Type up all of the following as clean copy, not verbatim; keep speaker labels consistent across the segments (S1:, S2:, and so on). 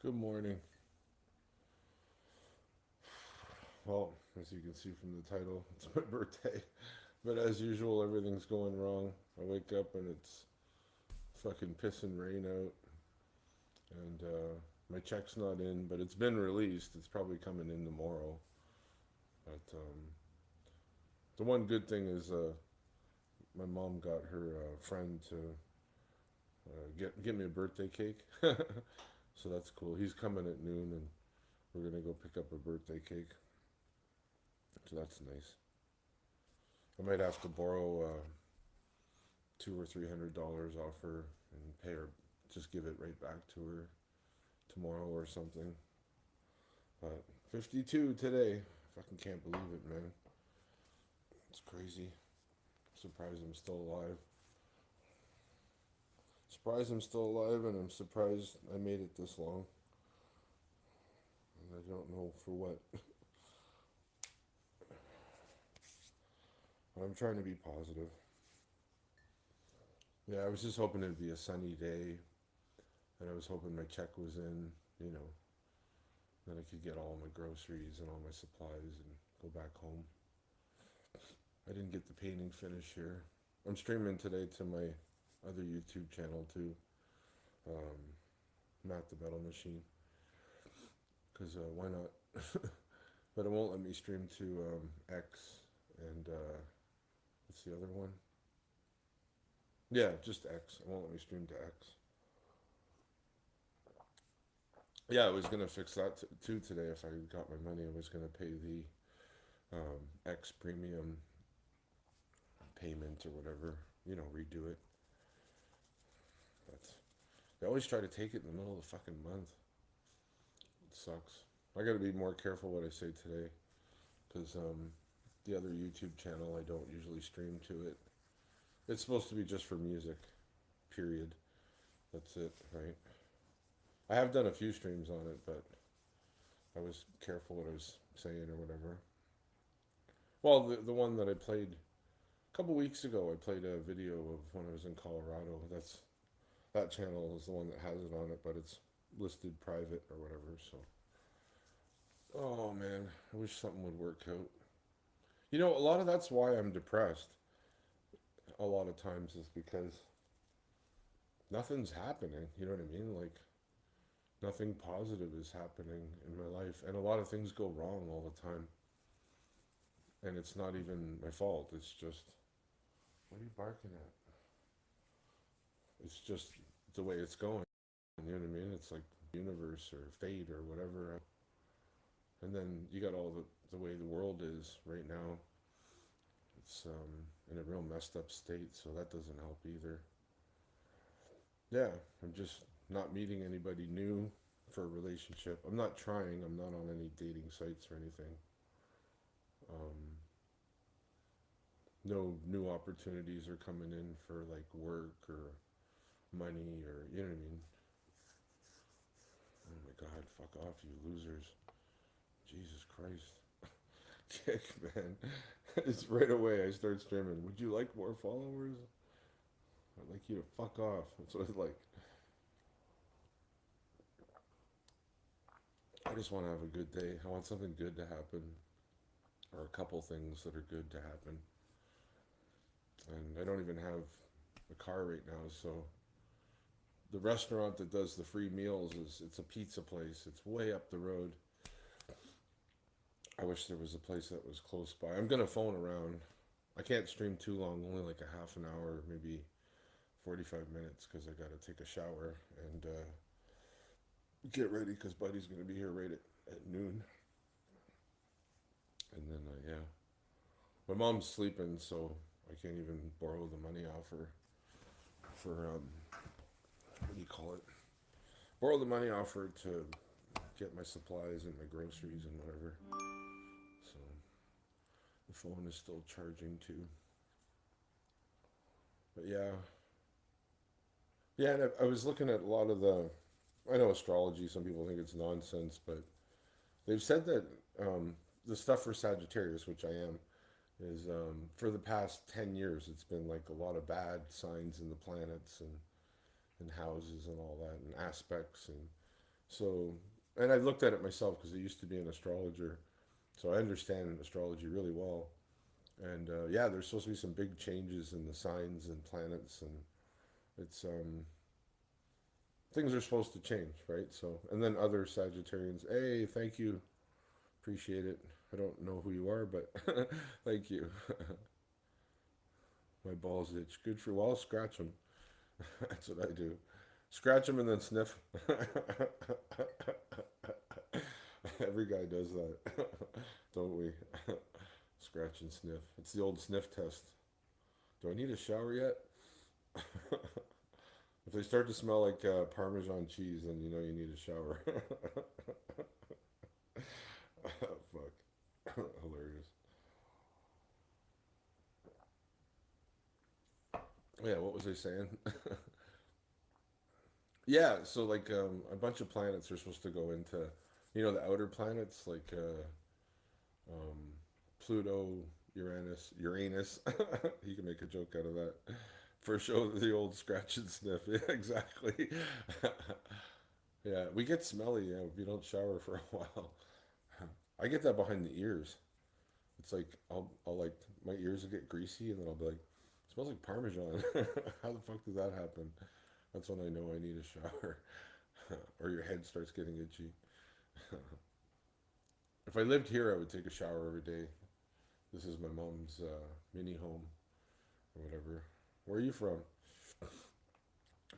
S1: Good morning. Well, as you can see from the title, it's my birthday. But as usual, everything's going wrong. I wake up and it's fucking pissing rain out, and my check's not in, but it's been released. It's probably coming in tomorrow. But the one good thing is my mom got her friend to get me a birthday cake. So that's cool. He's coming at noon, and we're gonna go pick up a birthday cake. So that's nice. I might have to borrow $200 or $300 off her and pay her, just give it right back to her tomorrow or something. But 52 today. Fucking can't believe it, man. It's crazy. Surprised I'm still alive. Surprised I'm still alive, and I'm surprised I made it this long. And I don't know for what. But I'm trying to be positive. Yeah, I was just hoping it'd be a sunny day, and I was hoping my check was in, you know, then I could get all my groceries and all my supplies and go back home. I didn't get the painting finished here. I'm streaming today to my other YouTube channel too, um, Matt the Metal Machine, because why not? But it won't let me stream to X and what's the other one? Yeah, just X. It won't let me stream to X. Yeah, I was gonna fix that too today if I got my money. I was gonna pay the X premium payment or whatever, redo it. But they always try to take it in the middle of the fucking month. It sucks. I got to be more careful what I say today, because the other YouTube channel I don't usually stream to it. It's supposed to be just for music, period. That's it, right? I have done a few streams on it, but I was careful what I was saying or whatever. Well, the one that I played a couple weeks ago, I played a video of when I was in Colorado. That channel is the one that has it on it, but it's listed private or whatever. So, oh man, I wish something would work out. A lot of that's why I'm depressed. A lot of times is because nothing's happening. You know what I mean? Like nothing positive is happening in my life, and a lot of things go wrong all the time. And it's not even my fault. It's just, what are you barking at? It's just the way it's going. You know what I mean? It's like universe or fate or whatever. And then you got all the way the world is right now. It's in a real messed up state, so that doesn't help either. Yeah, I'm just not meeting anybody new for a relationship. I'm not trying. I'm not on any dating sites or anything. Um, no new opportunities are coming in for like work or money, or you know what I mean. Oh my God, fuck off, you losers! Jesus Christ, kick, man! It's right away. I start streaming. Would you like more followers? I'd like you to fuck off. That's what it's like. I just want to have a good day. I want something good to happen, or a couple things that are good to happen. And I don't even have a car right now, so the restaurant that does the free meals it's a pizza place. It's way up the road. I wish there was a place that was close by. I'm gonna phone around. I can't stream too long, only like a half an hour, maybe 45 minutes, because I gotta take a shower and get ready, because Buddy's gonna be here right at noon. And then, yeah. My mom's sleeping, so I can't even borrow the money off her for, what do you call it? Borrow the money off her to get my supplies and my groceries and whatever. So the phone is still charging too. But yeah. Yeah, and I was looking at a lot of I know astrology, some people think it's nonsense, but they've said that the stuff for Sagittarius, which I am, is for the past 10 years, it's been like a lot of bad signs in the planets and houses and all that and aspects. And So, and I looked at it myself because I used to be an astrologer, so I understand astrology really well. And yeah, there's supposed to be some big changes in the signs and planets, and it's things are supposed to change, right? So, and then other Sagittarians, hey, thank you, appreciate it. I don't know who you are, but thank you. My balls itch. Good for well, scratch them. That's what I do. Scratch them and then sniff. Every guy does that, don't we? Scratch and sniff. It's the old sniff test. Do I need a shower yet? If they start to smell like Parmesan cheese, then you know you need a shower. Fuck. Hilarious. Yeah, what was I saying? Yeah, so like a bunch of planets are supposed to go into, the outer planets like um, Pluto, Uranus. You can make a joke out of that. For sure, the old scratch and sniff. Yeah, exactly. Yeah, we get smelly if you don't shower for a while. I get that behind the ears. It's like I'll like my ears will get greasy and then I'll be like, it smells like Parmesan. How the fuck does that happen? That's when I know I need a shower. Or your head starts getting itchy. If I lived here, I would take a shower every day. This is my mom's mini home or whatever. Where are you from?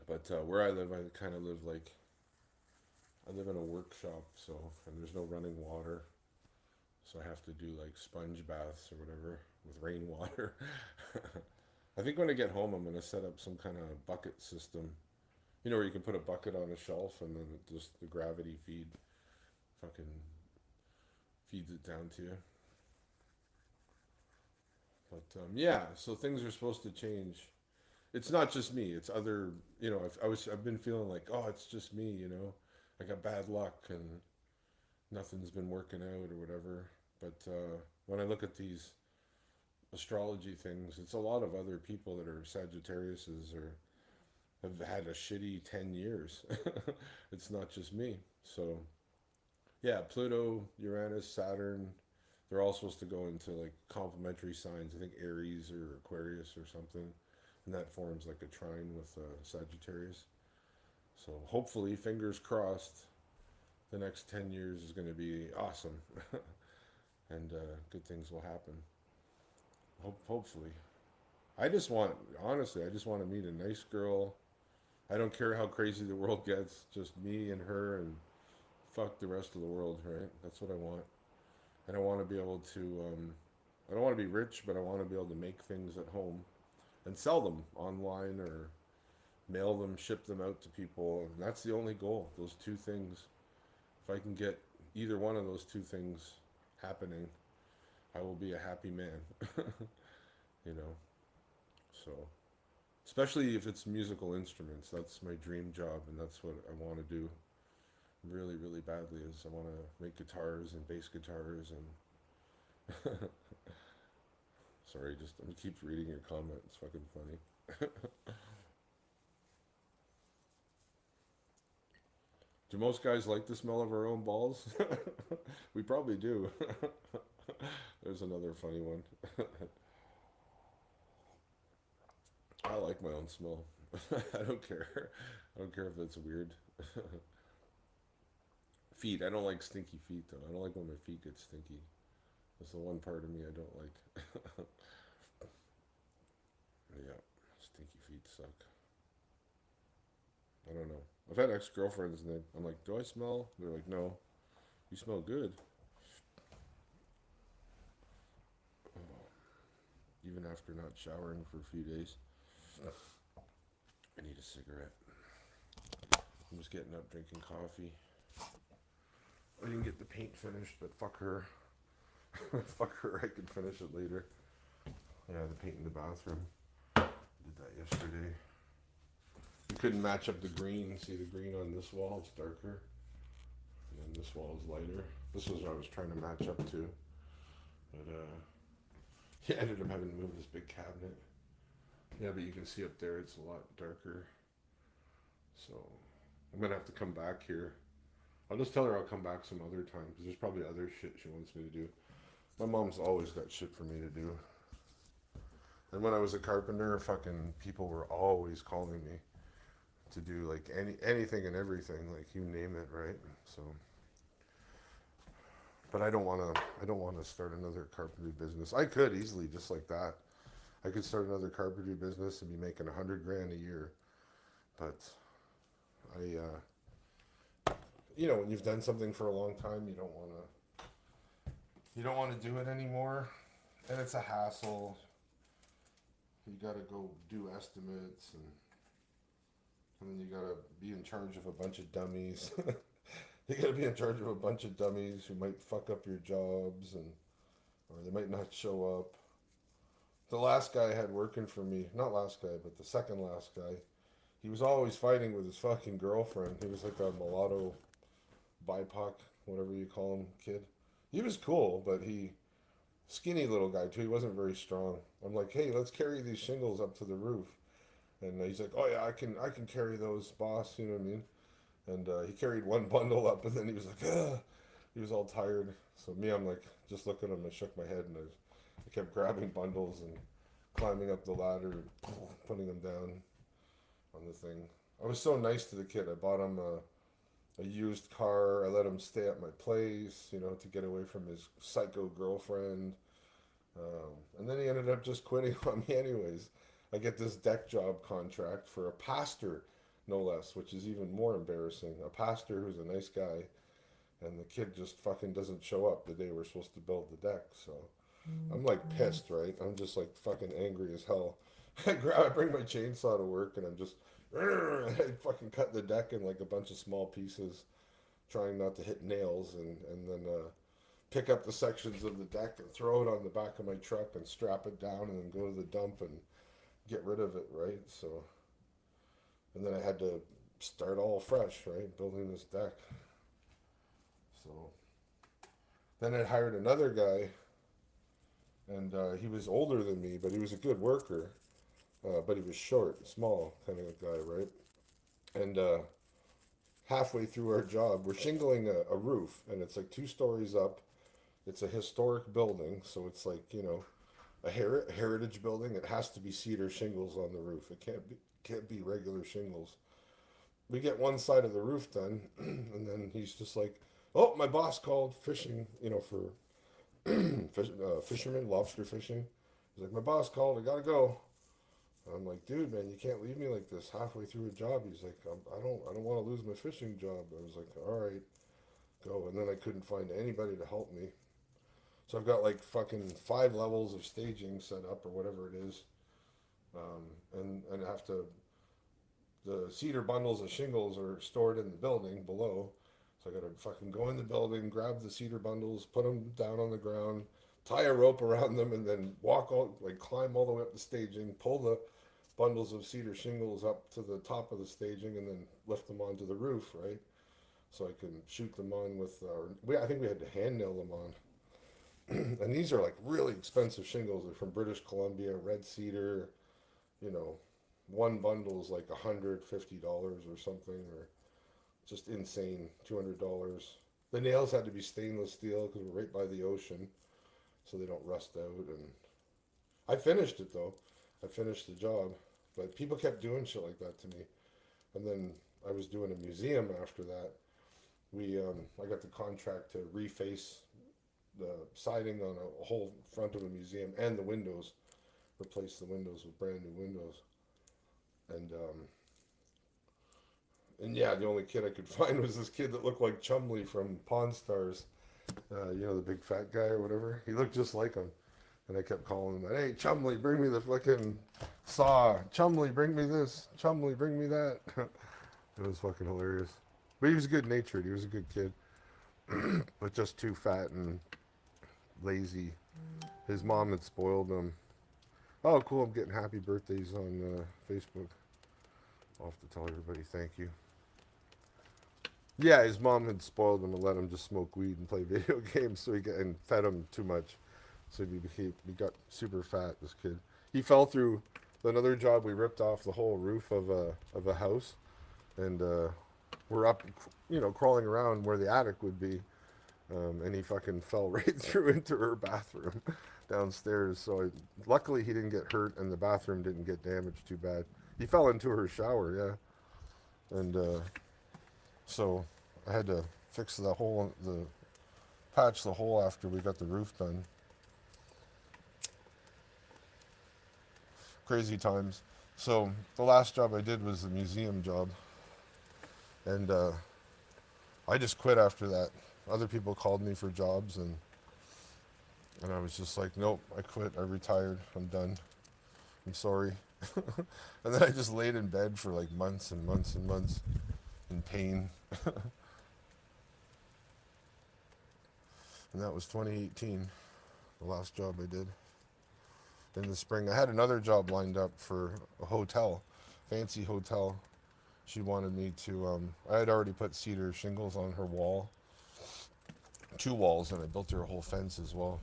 S1: But where I live, I kind of live like I live in a workshop, so and there's no running water, so I have to do like sponge baths or whatever with rainwater. I think when I get home, I'm gonna set up some kind of bucket system. Where you can put a bucket on a shelf and then just the gravity fucking feeds it down to you. But yeah, so things are supposed to change. It's not just me. It's other. I've been feeling like, oh, it's just me. I got bad luck and nothing's been working out or whatever. But when I look at these astrology things, it's a lot of other people that are Sagittariuses or have had a shitty 10 years. It's not just me. So yeah, Pluto, Uranus, Saturn, they're all supposed to go into like complementary signs. I think Aries or Aquarius or something, and that forms like a trine with Sagittarius. So hopefully, fingers crossed, the next 10 years is going to be awesome, and good things will happen. Hopefully, honestly, I just want to meet a nice girl. I don't care how crazy the world gets, just me and her, and fuck the rest of the world, right? That's what I want. And I want to be able to, I don't want to be rich, but I want to be able to make things at home and sell them online or mail them, ship them out to people. And that's the only goal, those two things. If I can get either one of those two things happening, I will be a happy man, you know. So, especially if it's musical instruments, that's my dream job, and that's what I want to do really, really badly. Is I want to make guitars and bass guitars and sorry, just I'm keep reading your comment. It's fucking funny. Do most guys like the smell of our own balls? We probably do. There's another funny one. I like my own smell. I don't care. I don't care if it's weird. Feet. I don't like stinky feet though. I don't like when my feet get stinky. That's the one part of me I don't like. Yeah, stinky feet suck. I don't know. I've had ex girlfriends and I'm like, do I smell? They're like, no, you smell good. Even after not showering for a few days. I need a cigarette. I'm just getting up drinking coffee. I didn't get the paint finished, but fuck her. Fuck her, I can finish it later. Yeah, the paint in the bathroom. Did that yesterday. We couldn't match up the green. See the green on this wall? It's darker. And then this wall is lighter. This was what I was trying to match up to. But yeah, I ended up having to move this big cabinet. Yeah, but you can see up there it's a lot darker. So I'm gonna have to come back here I'll just tell her I'll come back some other time because there's probably other shit she wants me to do. My mom's always got shit for me to do. And when I was a carpenter, fucking people were always calling me to do like anything and everything, like you name it, right? So, but I don't want to. I don't want to start another carpentry business. I could easily just like that. I could start another carpentry business and be making 100 grand a year. But when you've done something for a long time, you don't want to. You don't want to do it anymore, and it's a hassle. You got to go do estimates, and then you got to be in charge of a bunch of dummies. You got to be in charge of a bunch of dummies who might fuck up your jobs, or they might not show up. The last guy I had working for me, not last guy, but the second last guy, he was always fighting with his fucking girlfriend. He was like a mulatto, BIPOC, whatever you call him, kid. He was cool, but skinny little guy too. He wasn't very strong. I'm like, hey, let's carry these shingles up to the roof, and he's like, oh yeah, I can carry those, boss. You know what I mean? And he carried one bundle up, and then he was like, ugh. He was all tired. So me, I'm like, just looking at him and shook my head, and I kept grabbing bundles and climbing up the ladder, putting them down on the thing. I was so nice to the kid. I bought him a used car. I let him stay at my place, to get away from his psycho girlfriend. And then he ended up just quitting on me anyways. I get this deck job contract for a pastor, no less, which is even more embarrassing. A pastor who's a nice guy, and the kid just fucking doesn't show up the day we're supposed to build the deck. So I'm like pissed, right? I'm just like fucking angry as hell. I bring my chainsaw to work, and I'm just I fucking cut the deck in like a bunch of small pieces, trying not to hit nails, and then pick up the sections of the deck and throw it on the back of my truck and strap it down, and then go to the dump and get rid of it, right? So, and then I had to start all fresh, right? Building this deck. So then I hired another guy, and he was older than me, but he was a good worker. But he was short, small kind of guy, right? And halfway through our job, we're shingling a roof, and it's like 2 stories up. It's a historic building, so it's like, a heritage building. It has to be cedar shingles on the roof. It can't be regular shingles. We get one side of the roof done, and then he's just like, "Oh, my boss called fishing, for fishermen, lobster fishing." He's like, "My boss called. I gotta go." I'm like, "Dude, man, you can't leave me like this halfway through a job." He's like, I don't want to lose my fishing job." I was like, "All right, go." And then I couldn't find anybody to help me. So I've got like fucking 5 levels of staging set up or whatever it is, and I have to. The cedar bundles of shingles are stored in the building below, so I gotta fucking go in the building, grab the cedar bundles, put them down on the ground, tie a rope around them, and then climb all the way up the staging, pull the bundles of cedar shingles up to the top of the staging, and then lift them onto the roof, right? So I can shoot them on with. I think we had to hand nail them on, and these are like really expensive shingles. They're from British Columbia, red cedar. You know, one bundle is like $150 or something, or just insane, $200. The nails had to be stainless steel because we're right by the ocean, so they don't rust out. And I finished it though. I finished the job, but people kept doing shit like that to me. And then I was doing a museum after that. I got the contract to reface the siding on a whole front of a museum and the windows, replace the windows with brand new windows. And yeah, the only kid I could find was this kid that looked like Chumley from Pawn Stars. The big fat guy or whatever. He looked just like him. And I kept calling him that. "Hey, Chumley, bring me the fucking saw. Chumley, bring me this. Chumley, bring me that." It was fucking hilarious. But he was good natured. He was a good kid. But just too fat and lazy. His mom had spoiled him. Oh, cool. I'm getting happy birthdays on Facebook. I'll have to tell everybody thank you. Yeah, his mom had spoiled him and let him just smoke weed and play video games, and fed him too much. So he got super fat, this kid. He fell through another job. We ripped off the whole roof of a house, and were up, crawling around where the attic would be. And he fucking fell right through into her bathroom downstairs. So luckily he didn't get hurt, and the bathroom didn't get damaged too bad. He fell into her shower, yeah, and so I had to fix the patch the hole after we got the roof done. Crazy times. So the last job I did was the museum job, and I just quit after that. Other people called me for jobs, and I was just like, nope, I quit. I retired. I'm done. I'm sorry. And then I just laid in bed for like months and months and months in pain. And that was 2018, the last job I did. In the spring, I had another job lined up for a hotel, fancy hotel. She wanted me to, I had already put cedar shingles on her wall, 2 walls, and I built her a whole fence as well.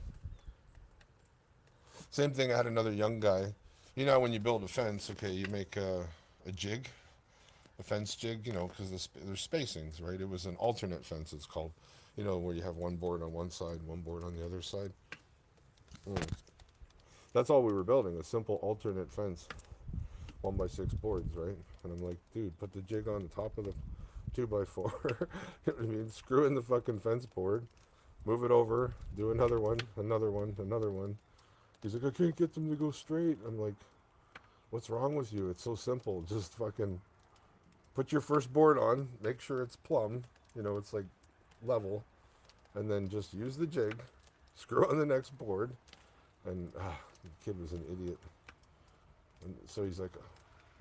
S1: Same thing, I had another young guy. You know, when you build a fence, okay, you make a jig, a fence jig, because there's spacings, right? It was an alternate fence, it's called, where you have one board on one side, one board on the other side. That's all we were building, a simple alternate fence, 1x6 boards, right? And I'm like, dude, put the jig on the top of the 2x4. You know what I mean? Screw in the fucking fence board, move it over, do another one, another one, another one. He's like, I can't get them to go straight. I'm like, what's wrong with you? It's so simple. Just fucking put your first board on, make sure it's plumb, it's like level, and then just use the jig, screw on the next board, and the kid was an idiot. And so he's like,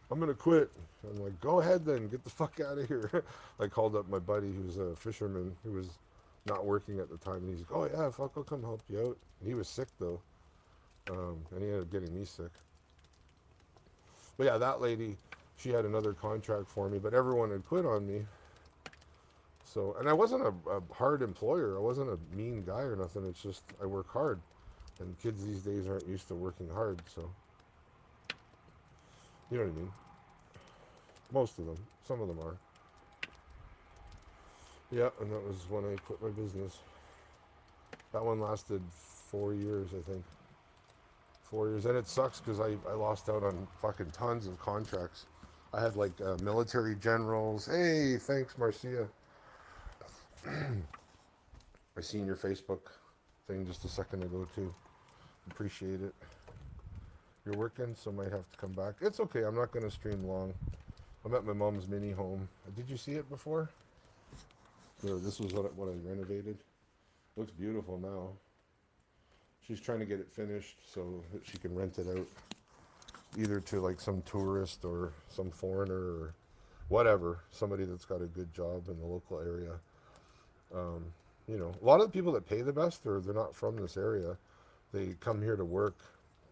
S1: I'm gonna quit. I'm like, go ahead then, get the fuck out of here. I called up my buddy who's a fisherman who was not working at the time, and he's like, oh yeah, fuck, I'll come help you out. And he was sick though, and he ended up getting me sick. But yeah, that lady, she had another contract for me, but everyone had quit on me. So, and I wasn't a hard employer. I wasn't a mean guy or nothing. It's just I work hard, and kids these days aren't used to working hard. So, you know what I mean? Most of them. Some of them are. Yeah, and that was when I quit my business. That one lasted 4 years, I think. 4 years. And it sucks because I lost out on fucking tons of contracts. I had like military generals. Hey, thanks, Marcia. I seen your Facebook thing just a second ago, too. Appreciate it. You're working, so might have to come back. It's okay. I'm not going to stream long. I'm at my mom's mini home. Did you see it before? This was what I renovated. Looks beautiful now. She's trying to get it finished so that she can rent it out either to like some tourist or some foreigner or whatever, somebody that's got a good job in the local area. A lot of the people that pay the best, they're not from this area. They come here to work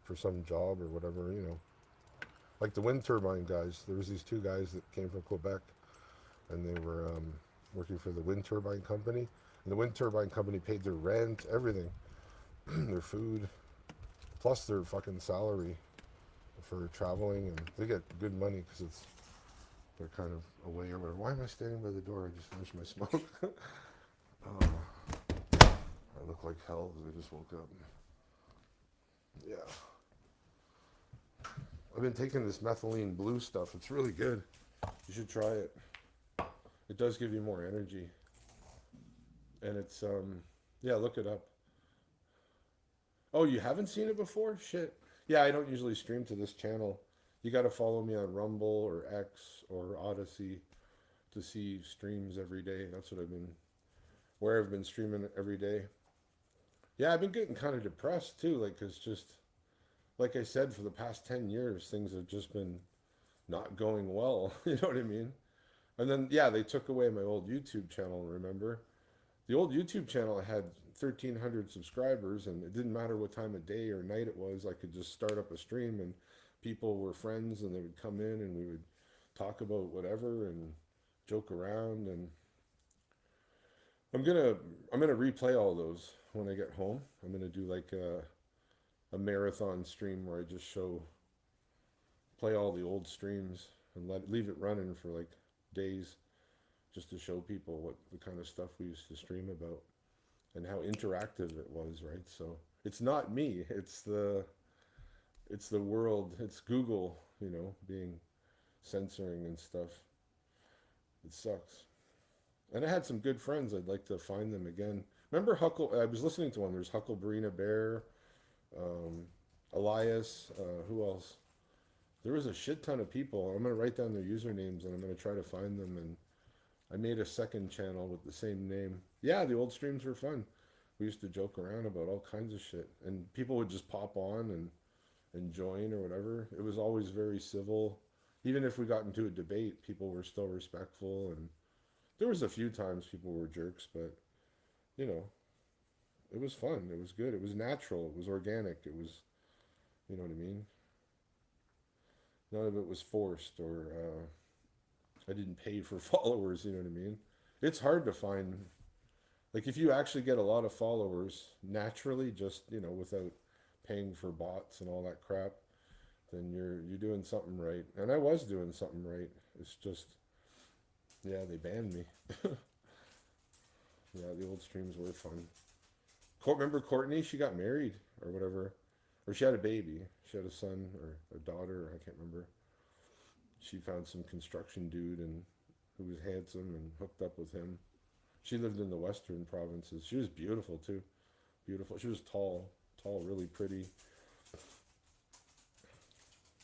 S1: for some job or whatever, Like the wind turbine guys. There was these 2 guys that came from Quebec, and they were working for the wind turbine company. And the wind turbine company paid their rent, everything, their food, plus their fucking salary for traveling, and they get good money because they're kind of away or whatever. Why am I standing by the door? I just finished my smoke. I look like hell because I just woke up. Yeah. I've been taking this methylene blue stuff. It's really good. You should try it. It does give you more energy. And it's, yeah, look it up. Oh, you haven't seen it before? Shit. Yeah, I don't usually stream to this channel. You got to follow me on Rumble or X or Odyssey to see streams every day. That's what where I've been streaming every day. Yeah, I've been getting kind of depressed too. Like, it's just, like I said, for the past 10 years, things have just been not going well. You know what I mean? And then, yeah, they took away my old YouTube channel, remember? The old YouTube channel had 1,300 subscribers, and it didn't matter what time of day or night it was. I could just start up a stream, and people were friends, and they would come in, and we would talk about whatever and joke around. And I'm gonna replay all those when I get home. I'm gonna do like a marathon stream where I just play all the old streams and leave it running for like days, just to show people what the kind of stuff we used to stream about and how interactive it was, right? So it's not me, it's the world, it's Google, being censoring and stuff. It sucks. And I had some good friends. I'd like to find them again. Remember Huckle? I was listening to one. There's Huckleberina Bear, um, Elias. Who else? There was a shit ton of people. I'm gonna write down their usernames and I'm gonna try to find them. And I made a second channel with the same name. Yeah, the old streams were fun. We used to joke around about all kinds of shit, and people would just pop on and join or whatever. It was always very civil. Even if we got into a debate, people were still respectful, and there was a few times people were jerks, but you know, it was fun. It was good. It was natural. It was organic. It was, you know what I mean? None of it was forced or I didn't pay for followers, you know what I mean? It's hard to find, like, if you actually get a lot of followers naturally, just, without paying for bots and all that crap, then you're doing something right. And I was doing something right. It's just, yeah, they banned me. Yeah, the old streams were fun. Remember Courtney? She got married or whatever, or she had a baby. She had a son or a daughter. I can't remember. She found some construction dude and who was handsome and hooked up with him. She lived in the western provinces. She was beautiful too. Beautiful. She was tall, really pretty.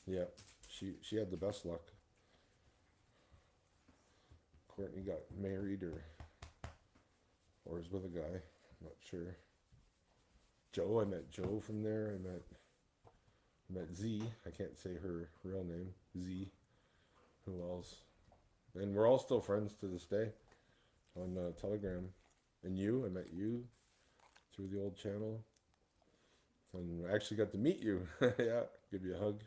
S1: Yeah, she had the best luck. Courtney got married or is with a guy. I'm not sure. Joe, I met Joe from there. I met Z. I can't say her real name. Z. Who else? And we're all still friends to this day on Telegram. And I met you through the old channel. And I actually got to meet you. Yeah, give you a hug.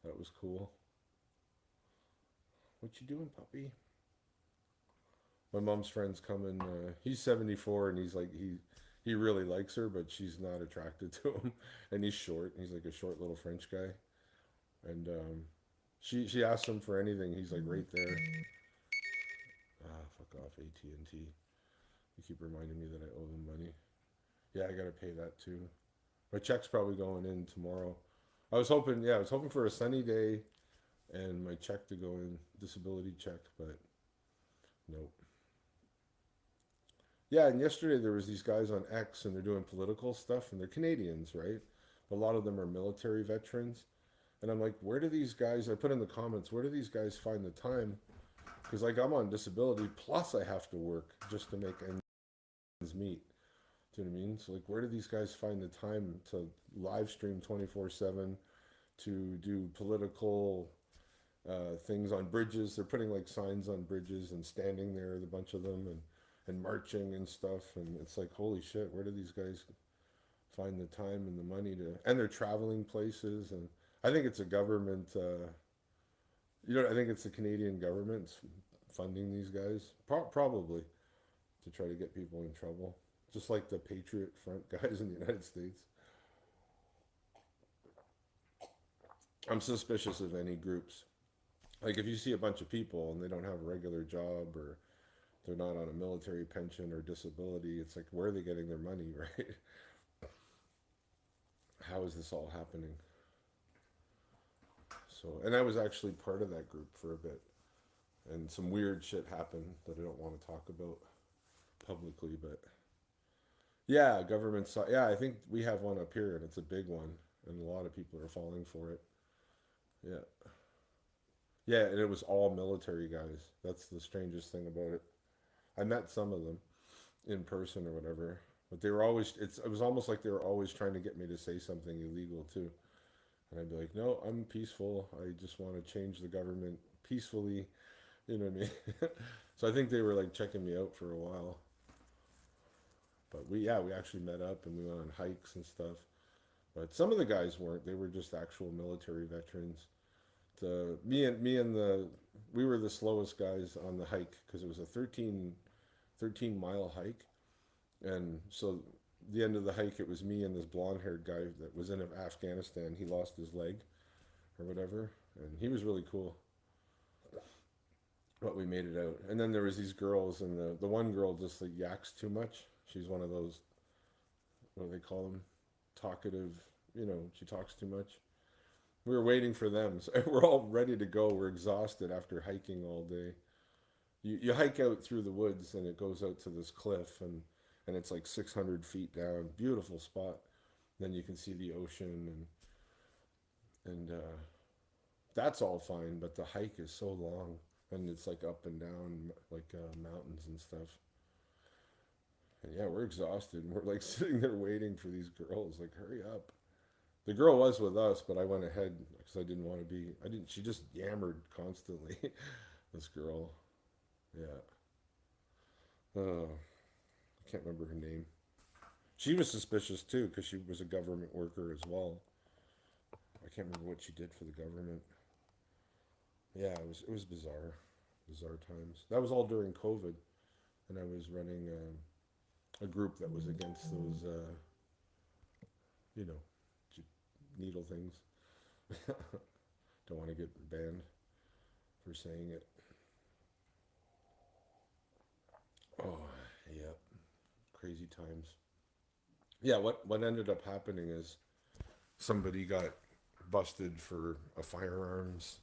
S1: That was cool. What you doing, puppy? My mom's friend's coming. He's 74 and he's like he really likes her, but she's not attracted to him. And he's short. He's like a short little French guy. And she asks him for anything. He's like right there. Ah, fuck off, AT&T. You keep reminding me that I owe them money. Yeah, I gotta pay that too. My check's probably going in tomorrow. I was hoping for a sunny day and my check to go in, disability check, but nope. Yeah, and yesterday there was these guys on X and they're doing political stuff and they're Canadians, right? A lot of them are military veterans. And I'm like, where do these guys, I put in the comments, where do these guys find the time? Because like I'm on disability, plus I have to work just to make ends meet. Do you know what I mean? So like, where do these guys find the time to live stream 24/7, to do political things on bridges? They're putting like signs on bridges and standing there, a bunch of them, and marching and stuff. And it's like, holy shit, where do these guys find the time and the money to? And they're traveling places, and I think it's a government. I think it's the Canadian government funding these guys, probably to try to get people in trouble, just like the Patriot Front guys in the United States. I'm suspicious of any groups. Like if you see a bunch of people and they don't have a regular job or they're not on a military pension or disability, it's like where are they getting their money, right? How is this all happening? So, and I was actually part of that group for a bit, and some weird shit happened that I don't want to talk about publicly, but yeah, government. Yeah, I think we have one up here, and it's a big one, and a lot of people are falling for it. Yeah, yeah, and it was all military guys. That's the strangest thing about it. I met some of them in person or whatever, but they were always. It was almost like they were always trying to get me to say something illegal too, and I'd be like, no, I'm peaceful. I just want to change the government peacefully. You know what I mean? So I think they were like checking me out for a while. But we actually met up and we went on hikes and stuff. But some of the guys weren't. They were just actual military veterans. The me and the we were the slowest guys on the hike because it was a 13 mile hike, and so the end of the hike it was me and this blonde haired guy that was in Afghanistan. He lost his leg or whatever, and he was really cool. but we made it out. And then there was these girls, and the one girl just like yaks too much. She's one of those, what do they call them, talkative. She talks too much. We were waiting for them, so we're all ready to go. We're exhausted after hiking all day. You hike out through the woods, and it goes out to this cliff, and it's like 600 feet down. Beautiful spot. Then you can see the ocean, and that's all fine. But the hike is so long, and it's like up and down like mountains and stuff. And yeah, we're exhausted. And we're like sitting there waiting for these girls. Like, hurry up. The girl was with us, but I went ahead because I didn't want to be. I didn't. She just yammered constantly. This girl. Yeah. I can't remember her name. She was suspicious too because she was a government worker as well. I can't remember what she did for the government. Yeah, it was bizarre times. That was all during COVID, and I was running a group that was against those, you know, needle things. Don't want to get banned for saying it. Oh, yeah, crazy times. Yeah, what ended up happening is somebody got busted for a firearms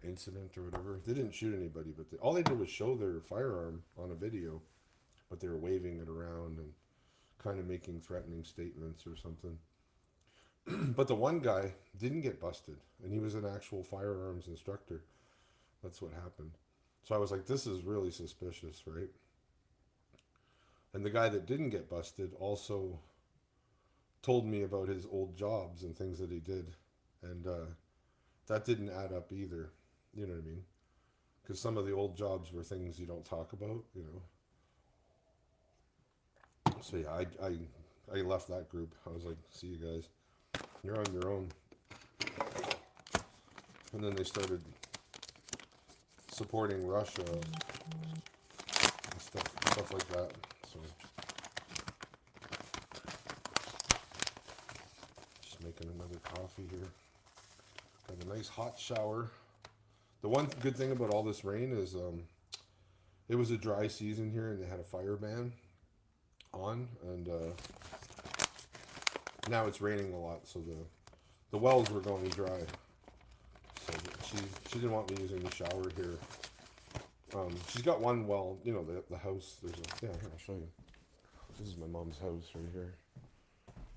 S1: incident or whatever. They didn't shoot anybody, but all they did was show their firearm on a video, but they were waving it around and kind of making threatening statements or something. But the one guy didn't get busted, and he was an actual firearms instructor. That's what happened. So I was like, this is really suspicious, right? And the guy that didn't get busted also told me about his old jobs and things that he did. And that didn't add up either. You know what I mean? Because some of the old jobs were things you don't talk about. So yeah, I left that group. I was like, see you guys. You're on your own. And then they started supporting Russia and stuff like that. So just making another coffee here. Got a nice hot shower. The one good thing about all this rain is it was a dry season here, and they had a fire ban on, and now it's raining a lot, so the wells were going dry. So she didn't want me using the shower here. She's got one well, the house. Here, I'll show you. This is my mom's house right here.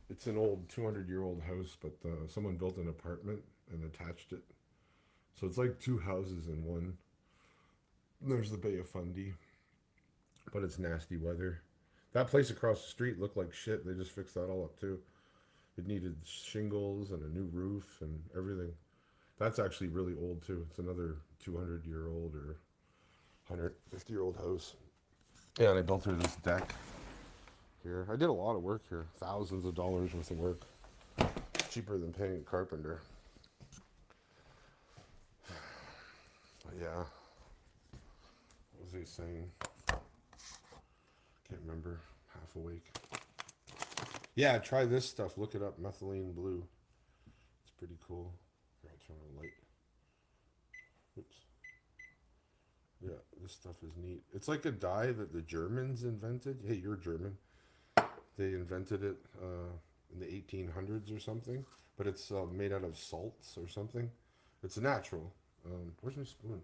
S1: It's an old 200-year-old house, but someone built an apartment and attached it. So it's like two houses in one. There's the Bay of Fundy, but it's nasty weather. That place across the street looked like shit. They just fixed that all up too. It needed shingles and a new roof and everything. That's actually really old too. It's another 200-year-old or 150-year-old house. Yeah, and I built her this deck here. I did a lot of work here. Thousands of dollars worth of work. Cheaper than paying a carpenter. But yeah. What was he saying? Can't remember. Half awake. Yeah, try this stuff. Look it up. Methylene blue. It's pretty cool. Here, I'll turn on the light. Oops. Yeah, this stuff is neat. It's like a dye that the Germans invented. Hey, you're German. They invented it in the 1800s or something. But it's made out of salts or something. It's natural. Where's my spoon?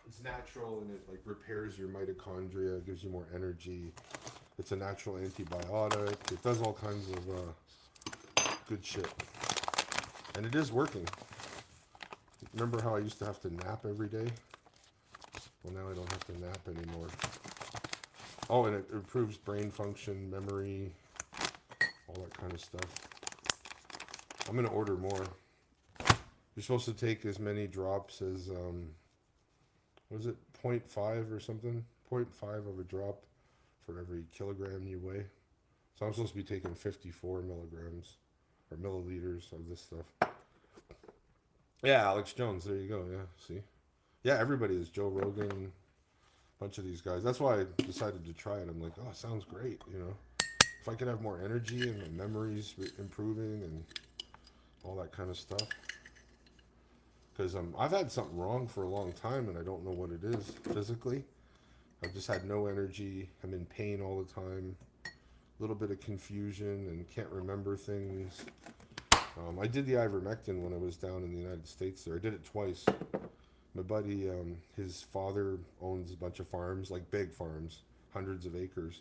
S1: It's natural, and it like repairs your mitochondria, gives you more energy. It's a natural antibiotic. It does all kinds of good shit. And it is working. Remember how I used to have to nap every day? Well, now I don't have to nap anymore. Oh, and it improves brain function, memory, all that kind of stuff. I'm going to order more. You're supposed to take as many drops as, what is it, 0.5 or something? 0.5 of a drop for every kilogram you weigh. So I'm supposed to be taking 54 milligrams or milliliters of this stuff. Yeah, Alex Jones. There you go. Yeah, see? Yeah, everybody is. Joe Rogan, a bunch of these guys. That's why I decided to try it. I'm like, oh, it sounds great, If I could have more energy and my memories improving and all that kind of stuff. because I've had something wrong for a long time and I don't know what it is physically. I've just had no energy. I'm in pain all the time. A little bit of confusion and can't remember things. I did the ivermectin when I was down in the United States there. I did it twice. My buddy, his father owns a bunch of farms, like big farms, hundreds of acres.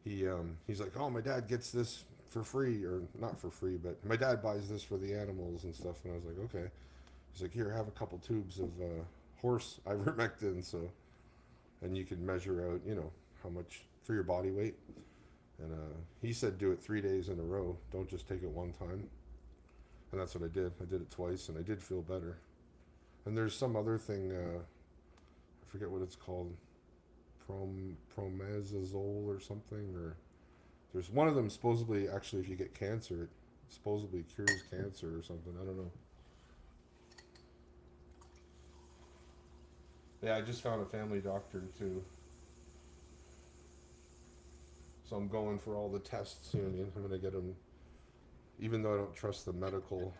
S1: He's like, oh, my dad gets this for free, or not for free, but my dad buys this for the animals and stuff. And I was like, okay. He's like, here, have a couple tubes of horse ivermectin, so, and you can measure out, how much for your body weight. And he said do it 3 days in a row. Don't just take it one time. And that's what I did. I did it twice, and I did feel better. And there's some other thing, I forget what it's called, promazazole or something, or there's one of them supposedly, actually, if you get cancer, it supposedly cures cancer or something. I don't know. Yeah, I just found a family doctor too. So I'm going for all the tests, you know what I mean? I'm going to get them, even though I don't trust the medical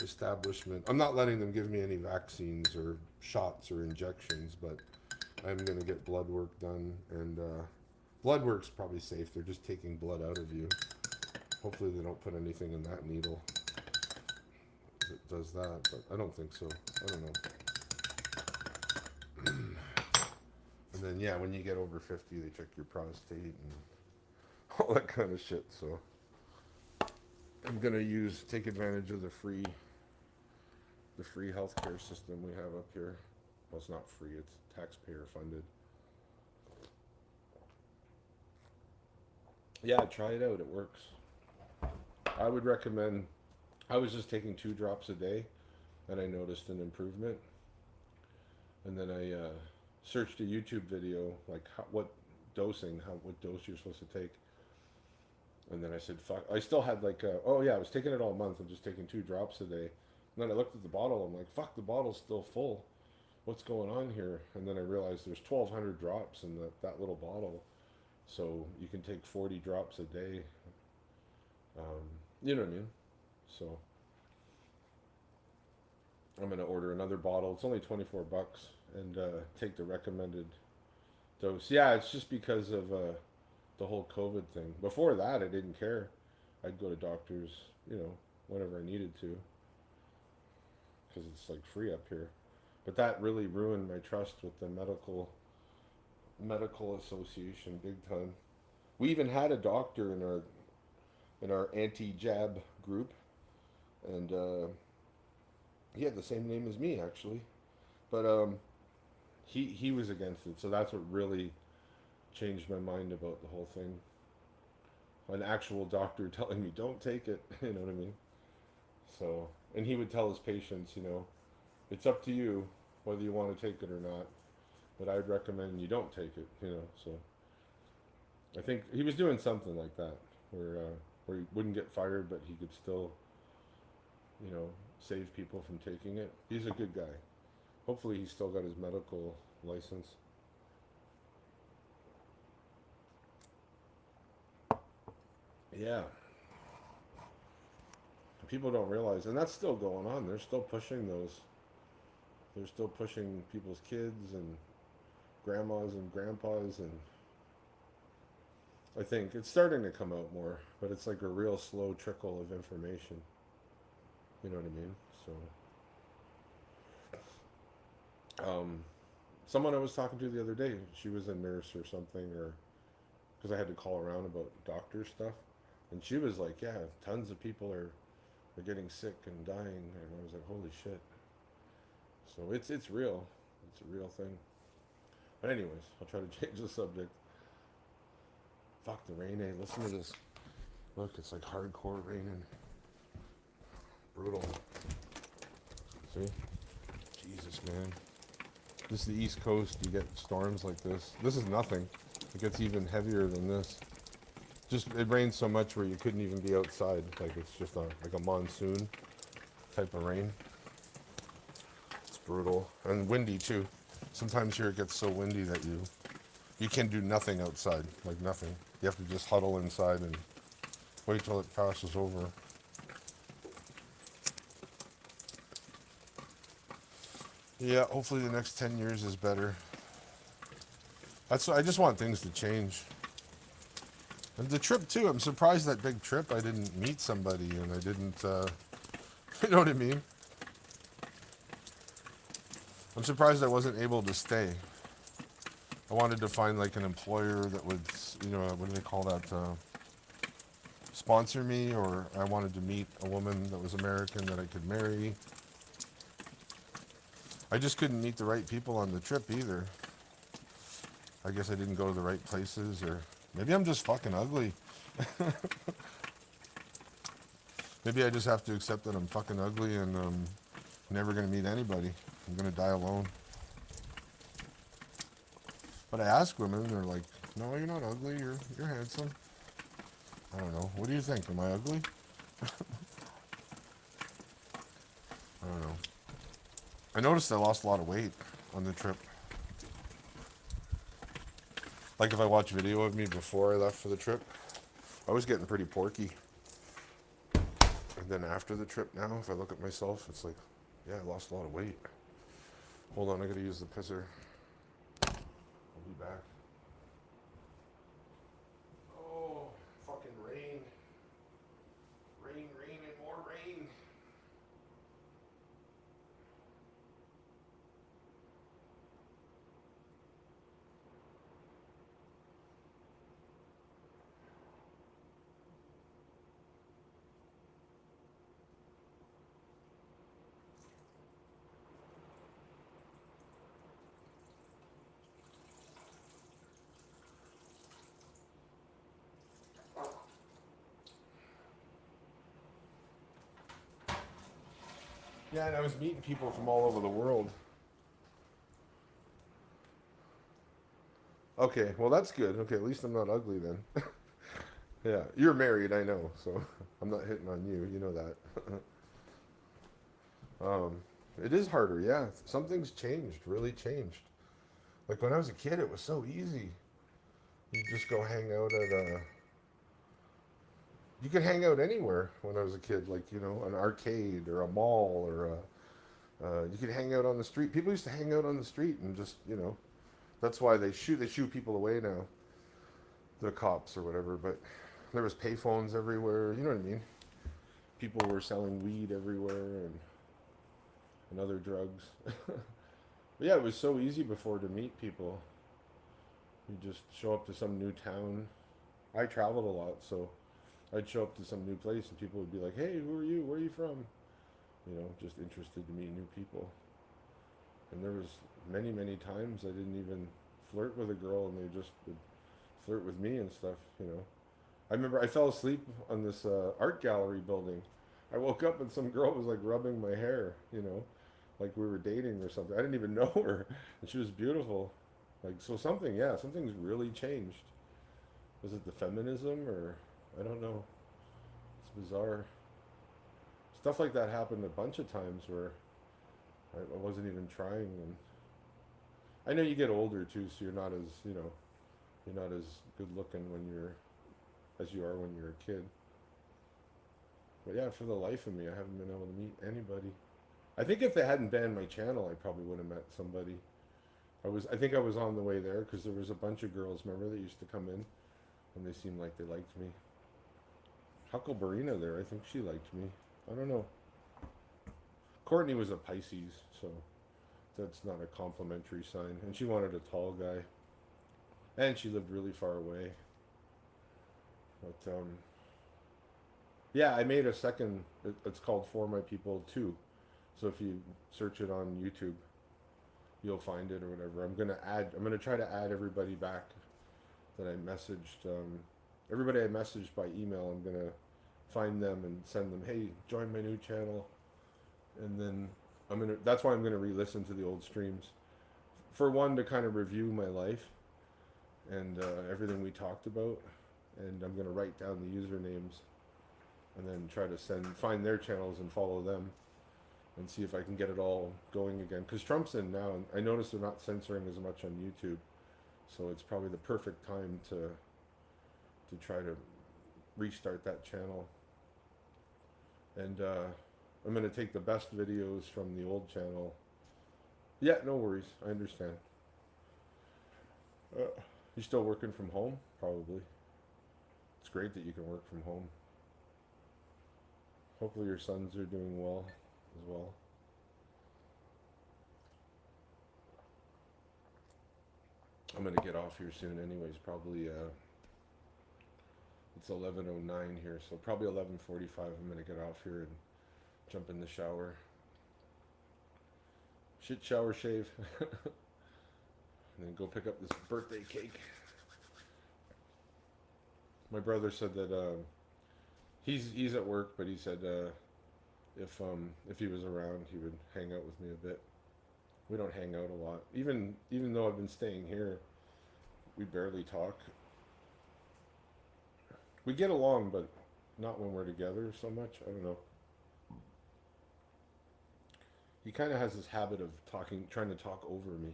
S1: establishment. I'm not letting them give me any vaccines or shots or injections, but I'm going to get blood work done. And blood work's probably safe. They're just taking blood out of you. Hopefully they don't put anything in that needle that does that, but I don't think so. I don't know. And then, yeah, when you get over 50, they check your prostate and all that kind of shit. So I'm going to take advantage of the free healthcare system we have up here. Well, it's not free, it's taxpayer funded. Yeah, try it out. It works. I would recommend, I was just taking 2 drops a day and I noticed an improvement. And then I searched a YouTube video, like what dose you're supposed to take. And then I said, fuck, I still had like, oh yeah, I was taking it all month. I'm just taking 2 drops a day. And then I looked at the bottle. I'm like, fuck, the bottle's still full. What's going on here? And then I realized there's 1,200 drops in that little bottle. So you can take 40 drops a day. You know what I mean? So I'm going to order another bottle. It's only $24 and take the recommended dose. Yeah, it's just because of the whole COVID thing. Before that, I didn't care. I'd go to doctors, whenever I needed to, because it's like free up here. But that really ruined my trust with the medical association big time. We even had a doctor in our anti-jab group, and he had the same name as me actually, but he was against it. So that's what really changed my mind about the whole thing. An actual doctor telling me don't take it, you know what I mean? So, and he would tell his patients, it's up to you whether you want to take it or not, but I'd recommend you don't take it, So I think he was doing something like that, where he wouldn't get fired, but he could still, save people from taking it. He's a good guy. Hopefully he's still got his medical license. Yeah. People don't realize, and that's still going on. They're still pushing those. They're still pushing people's kids and grandmas and grandpas, and I think it's starting to come out more, but it's like a real slow trickle of information. You know what I mean? So, someone I was talking to the other day, she was a nurse or something, or because I had to call around about doctor stuff, and she was like, "Yeah, tons of people are getting sick and dying," and I was like, "Holy shit!" So it's real. It's a real thing. But anyways, I'll try to change the subject. Fuck the rain, eh? Listen to this. Look, it's like hardcore raining. Brutal. See? Jesus, man. This is the East Coast. You get storms like this. This is nothing. It gets even heavier than this. Just, it rains so much where you couldn't even be outside. Like it's just like a monsoon type of rain. It's brutal. And windy too. Sometimes here it gets so windy that you can do nothing outside. Like nothing. You have to just huddle inside and wait till it passes over. Yeah, hopefully the next 10 years is better. I just want things to change. And the trip too. I'm surprised that big trip I didn't meet somebody and I didn't. You know what I mean? I'm surprised I wasn't able to stay. I wanted to find like an employer that would, what do they call that? Sponsor me, or I wanted to meet a woman that was American that I could marry. I just couldn't meet the right people on the trip either. I guess I didn't go to the right places, or maybe I'm just fucking ugly. Maybe I just have to accept that I'm fucking ugly and never gonna meet anybody. I'm gonna die alone. But I ask women, they're like, "No, you're not ugly. You're handsome." I don't know. What do you think? Am I ugly? I don't know. I noticed I lost a lot of weight on the trip. Like if I watch video of me before I left for the trip, I was getting pretty porky. And then after the trip now, if I look at myself, it's like, yeah, I lost a lot of weight. Hold on, I gotta use the pisser. I'll be back. Oh, fucking rain. Rain, rain, and more rain. Yeah, and I was meeting people from all over the world. Okay, well that's good. Okay, at least I'm not ugly then. Yeah, you're married, I know, so I'm not hitting on you. You know that. um, it is harder, yeah. Something's changed, really changed. Like when I was a kid, it was so easy. You just go hang out at a. You could hang out anywhere when I was a kid, like an arcade or a mall or you could hang out on the street. People used to hang out on the street and just. That's why they shoot people away now, the cops or whatever. But there was payphones everywhere. You know what I mean? People were selling weed everywhere and other drugs. But yeah, it was so easy before to meet people. You just show up to some new town. I traveled a lot, so I'd show up to some new place and people would be like, "Hey, who are you? Where are you from?" Just interested to meet new people. And there was many, many times I didn't even flirt with a girl, and they just would flirt with me and stuff. I remember I fell asleep on this art gallery building. I woke up and some girl was like rubbing my hair, like we were dating or something. I didn't even know her, and she was beautiful. Like so, something's really changed. Was it the feminism or I don't know. It's bizarre. Stuff like that happened a bunch of times where I wasn't even trying, and I know you get older too, so you're not as good looking when you're as you are when you're a kid. But yeah, for the life of me, I haven't been able to meet anybody. I think if they hadn't banned my channel, I probably would have met somebody. I think I was on the way there because there was a bunch of girls, remember, that used to come in and they seemed like they liked me. Huckleberina there, I think she liked me. I don't know. Courtney was a Pisces, so that's not a complimentary sign. And she wanted a tall guy. And she lived really far away. But yeah, I made a second. It's called For My People 2. So if you search it on YouTube, you'll find it or whatever. I'm gonna try to add everybody back that I messaged. Everybody I messaged by email, I'm gonna find them and send them, hey, join my new channel. And then that's why I'm gonna re-listen to the old streams. For one, to kind of review my life and everything we talked about. And I'm gonna write down the usernames and then try to find their channels and follow them and see if I can get it all going again. Because Trump's in now, and I noticed they're not censoring as much on YouTube, so it's probably the perfect time to try to restart that channel. And I'm gonna take the best videos from the old channel Yeah, no worries. I understand. Uh, you still working from home? Probably. It's great that you can work from home. Hopefully your sons are doing well as well. I'm gonna get off here soon, anyways. Probably it's 11:09 here, so probably 11:45. I'm gonna get off here and jump in the shower. Shit, shower, shave, and then go pick up this birthday cake. My brother said that he's at work, but he said if he was around, he would hang out with me a bit. We don't hang out a lot. Even though I've been staying here, we barely talk. We get along, but not when we're together so much. I don't know. He kind of has this habit of talking, trying to talk over me.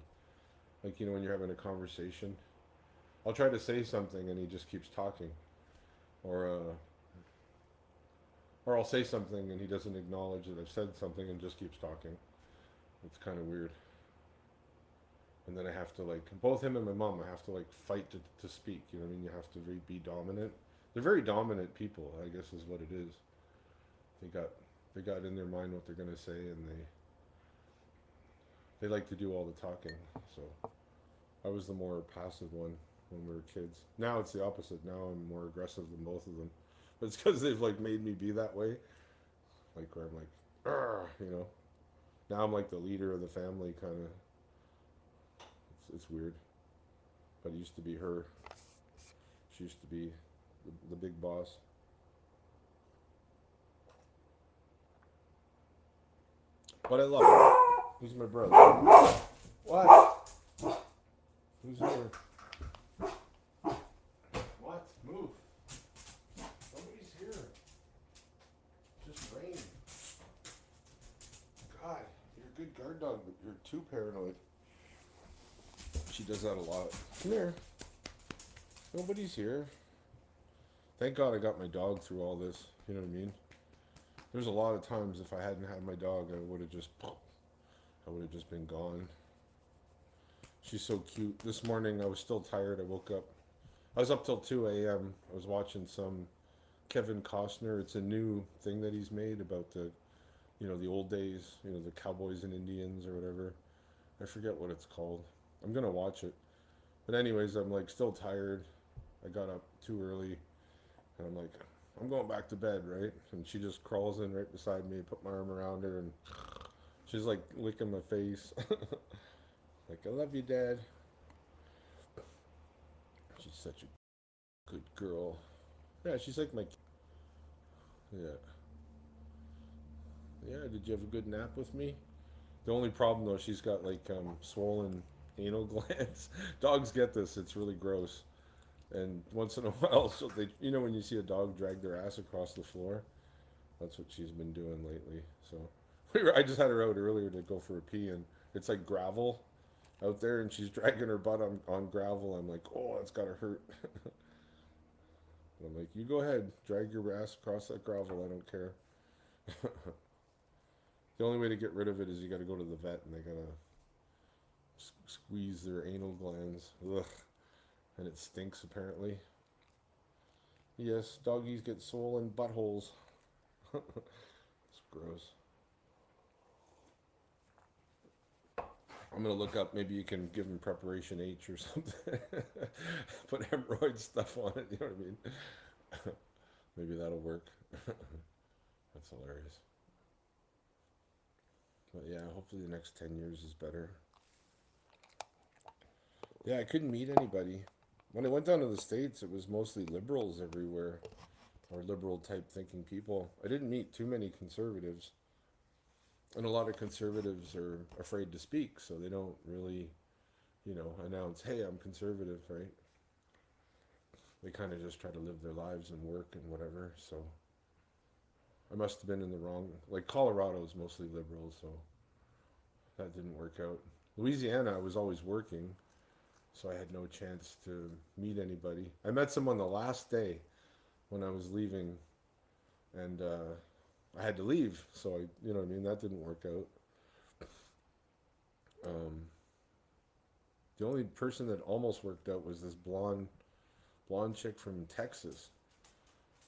S1: Like, when you're having a conversation, I'll try to say something and he just keeps talking, or or I'll say something and he doesn't acknowledge that I've said something and just keeps talking. It's kind of weird. And then I have to, like, both him and my mom, I have to, like, fight to speak. You know what I mean? You have to be dominant. They're very dominant people, I guess is what it is. They got they got in their mind what they're gonna say, and they like to do all the talking. So I was the more passive one when we were kids. Now it's the opposite. Now I'm more aggressive than both of them. But it's because they've, like, made me be that way. Like, where I'm like, "Argh," Now I'm like the leader of the family, kind of. It's weird. But it used to be her. She used to be the big boss. But I love her. He's my brother. What? Who's here? What? Move. Nobody's here. Just rain. God, you're a good guard dog, but you're too paranoid. She does that a lot. Come here. Nobody's here. Thank God I got my dog through all this. You know what I mean? There's a lot of times if I hadn't had my dog, I would have just been gone. She's so cute. This morning I was still tired. I woke up. I was up till 2 a.m. I was watching some Kevin Costner. It's a new thing that he's made about the old days, the cowboys and Indians or whatever. I forget what it's called. I'm gonna watch it. But anyways, I'm, like, still tired. I got up too early, and I'm like, I'm going back to bed, right? And she just crawls in right beside me, put my arm around her, and she's, like, licking my face. Like, I love you, Dad. She's such a good girl. Yeah, she's like my. Yeah. Yeah, did you have a good nap with me? The only problem, though, she's got, like, swollen anal glands. Dogs get this. It's really gross. And once in a while, when you see a dog drag their ass across the floor, that's what she's been doing lately. So I just had her out earlier to go for a pee, and it's like gravel out there, and she's dragging her butt on gravel. I'm like, oh, that's gotta hurt. I'm like, you go ahead, drag your ass across that gravel. I don't care. The only way to get rid of it is you got to go to the vet, and they gotta squeeze their anal glands. Ugh, and it stinks apparently. Yes, doggies get swollen buttholes. It's gross. I'm gonna look up. Maybe you can give him preparation H or something. Put hemorrhoid stuff on it. You know what I mean? Maybe that'll work. That's hilarious. But yeah, hopefully the next 10 years is better. Yeah, I couldn't meet anybody. When I went down to the States, it was mostly liberals everywhere, or liberal type thinking people. I didn't meet too many conservatives. And a lot of conservatives are afraid to speak, so they don't really, announce, hey, I'm conservative, right? They kind of just try to live their lives and work and whatever. So I must have been in the wrong. Like, Colorado is mostly liberal, so that didn't work out. Louisiana, I was always working, so I had no chance to meet anybody. I met someone the last day when I was leaving, and I had to leave, so you know what I mean? That didn't work out. Um, the only person that almost worked out was this blonde chick from Texas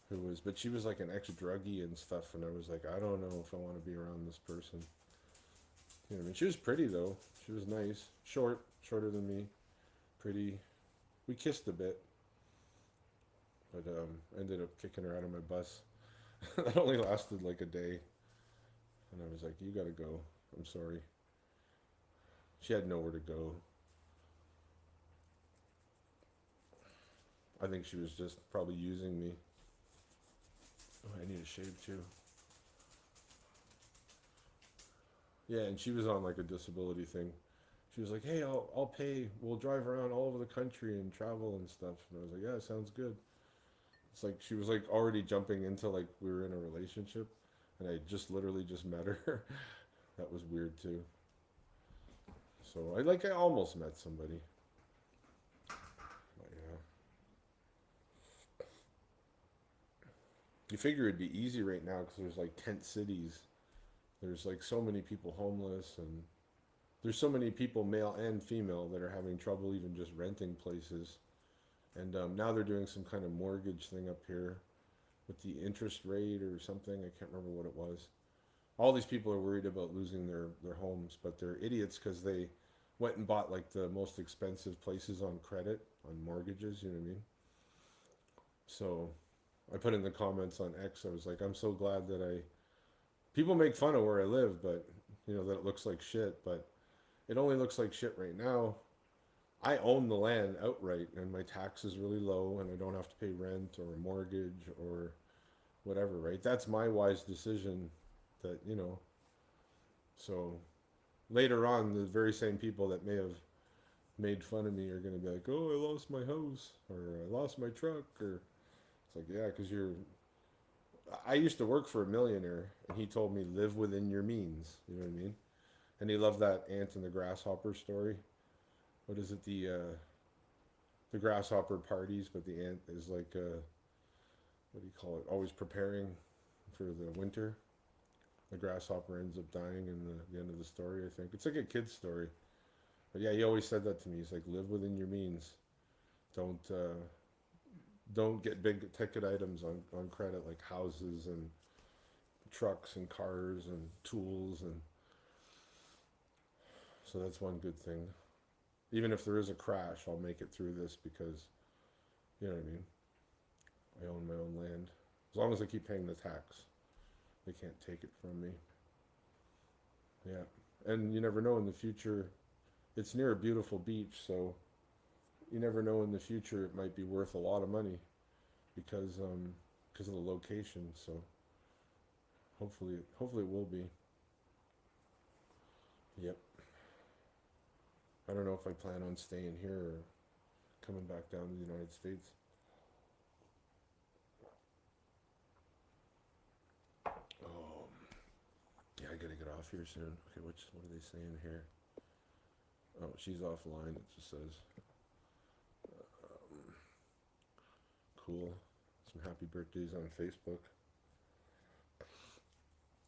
S1: who was, but she was like an ex druggie and stuff, and I was like, I don't know if I want to be around this person. You know what I mean? She was pretty though. She was nice, shorter than me, pretty. We kissed a bit, but ended up kicking her out of my bus. That only lasted like a day, and I was like, "You gotta go. I'm sorry." She had nowhere to go. I think she was just probably using me. Oh, I need a shave too. Yeah, and she was on like a disability thing. She was like, "Hey, I'll pay. We'll drive around all over the country and travel and stuff." And I was like, "Yeah, sounds good." It's like she was like already jumping into like we were in a relationship, and I just literally just met her. That was weird too. So I almost met somebody. But, yeah, you figure it'd be easy right now because there's like tent cities. There's like so many people homeless, and there's so many people, male and female, that are having trouble even just renting places. And now they're doing some kind of mortgage thing up here with the interest rate or something. I can't remember what it was. All these people are worried about losing their homes, but they're idiots because they went and bought like the most expensive places on credit on mortgages. You know what I mean? So I put in the comments on X. I was like, I'm so glad that I. People make fun of where I live, but that it looks like shit. But it only looks like shit right now. I own the land outright, and my tax is really low, and I don't have to pay rent or a mortgage or whatever. Right? That's my wise decision. That. So later on, the very same people that may have made fun of me are going to be like, "Oh, I lost my house," or "I lost my truck," or it's like, yeah, because you're. I used to work for a millionaire, and he told me live within your means. You know what I mean? And he loved that ant and the grasshopper story. What is it? The grasshopper parties, but the ant is like what do you call it? Always preparing for the winter. The grasshopper ends up dying in the end of the story. I think it's like a kid's story. But yeah, he always said that to me. He's like, live within your means. Don't get big ticket items on credit like houses and trucks and cars and tools, and so that's one good thing. Even if there is a crash, I'll make it through this because you know what I mean. I own my own land. As long as I keep paying the tax, they can't take it from me. Yeah, and you never know in the future. It's near a beautiful beach, so you never know in the future it might be worth a lot of money because of the location. So hopefully it will be. Yep. I don't know if I plan on staying here or coming back down to the United States. Oh, yeah, I gotta get off here soon. Okay, what are they saying here? Oh, she's offline. It just says, um, cool. Some happy birthdays on Facebook.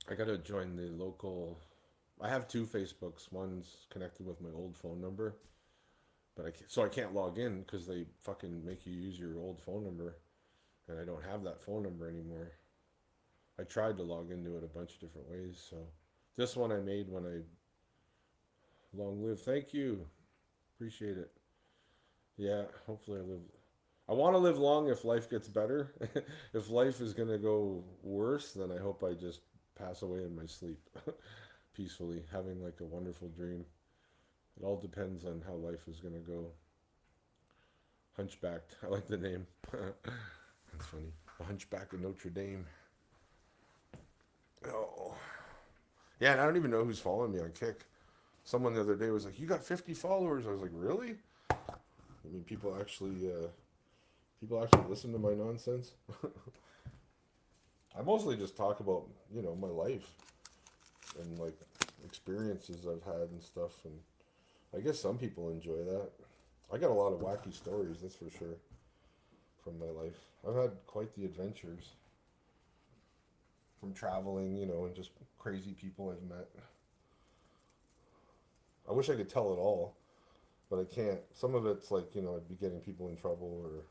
S1: I gotta join the local. I have two Facebooks. One's connected with my old phone number, but I can't log in because they fucking make you use your old phone number, and I don't have that phone number anymore. I tried to log into it a bunch of different ways. So this one I made when I long live. Thank you, appreciate it. Yeah, hopefully I live. I want to live long if life gets better. If life is gonna go worse, then I hope I just pass away in my sleep, peacefully, having like a wonderful dream. It all depends on how life is gonna go. Hunchbacked. I like the name. That's funny. The Hunchback of Notre Dame. Oh. Yeah, and I don't even know who's following me on Kick. Someone the other day was like, "You got 50 followers." I was like, "Really?" I mean, people actually listen to my nonsense. I mostly just talk about my life and like experiences I've had and stuff, and I guess some people enjoy that. I got a lot of wacky stories, that's for sure, from my life. I've had quite the adventures from traveling, and just crazy people I've met. I wish I could tell it all, but I can't. Some of it's like, I'd be getting people in trouble, or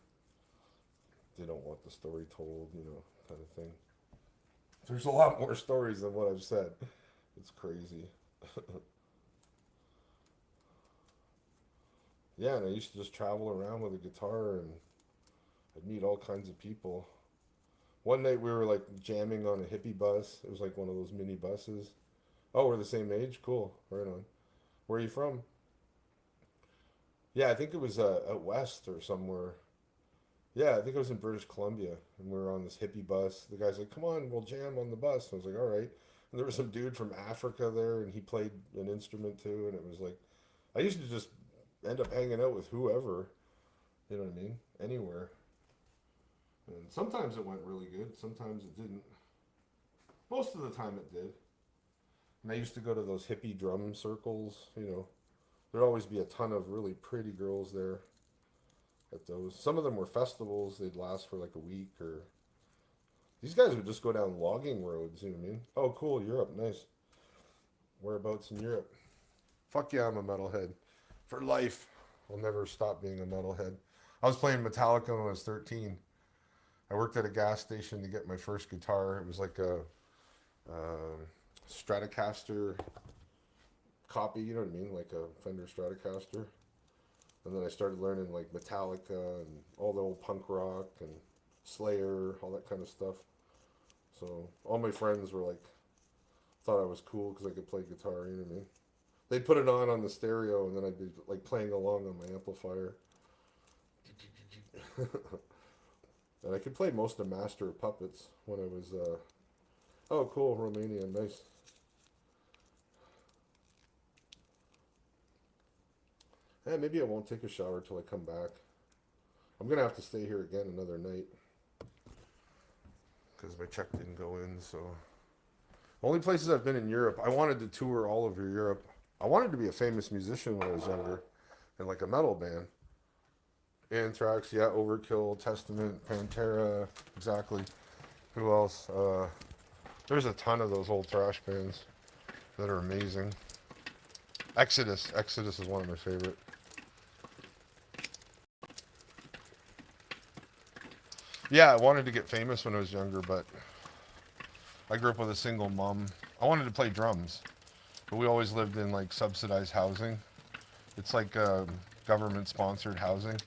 S1: they don't want the story told, kind of thing. There's a lot more stories than what I've said. It's crazy. Yeah, and I used to just travel around with a guitar, and I'd meet all kinds of people. One night we were like jamming on a hippie bus. It was like one of those mini buses. Oh, we're the same age? Cool. Right on. Where are you from? Yeah, I think it was out west or somewhere. Yeah, I think it was in British Columbia, and we were on this hippie bus. The guy's like, "Come on, we'll jam on the bus." I was like, "All right." And there was some dude from Africa there, and he played an instrument too. And it was like, I used to just end up hanging out with whoever. You know what I mean? Anywhere. And sometimes it went really good. Sometimes it didn't. Most of the time it did. And I used to go to those hippie drum circles. There'd always be a ton of really pretty girls there at those. Some of them were festivals. They'd last for like a week, or these guys would just go down logging roads. You know what I mean? Oh, cool, Europe, nice. Whereabouts in Europe? Fuck yeah, I'm a metalhead for life. I'll never stop being a metalhead. I was playing Metallica when I was 13. I worked at a gas station to get my first guitar. It was like a Stratocaster copy, you know what I mean? Like a Fender Stratocaster. And then I started learning like Metallica and all the old punk rock and Slayer, all that kind of stuff. So all my friends were like, thought I was cool because I could play guitar, you know what I mean? They'd put it on the stereo, and then I'd be like playing along on my amplifier. And I could play most of Master of Puppets when I was, oh cool, Romania, nice. Yeah, maybe I won't take a shower till I come back. I'm gonna have to stay here again another night because my check didn't go in. So, only places I've been in Europe. I wanted to tour all over Europe. I wanted to be a famous musician when I was younger, in like a metal band. Anthrax, yeah, Overkill, Testament, Pantera, exactly. Who else? There's a ton of those old thrash bands that are amazing. Exodus is one of my favorite. Yeah, I wanted to get famous when I was younger, but I grew up with a single mom. I wanted to play drums, but we always lived in like subsidized housing. It's like government sponsored housing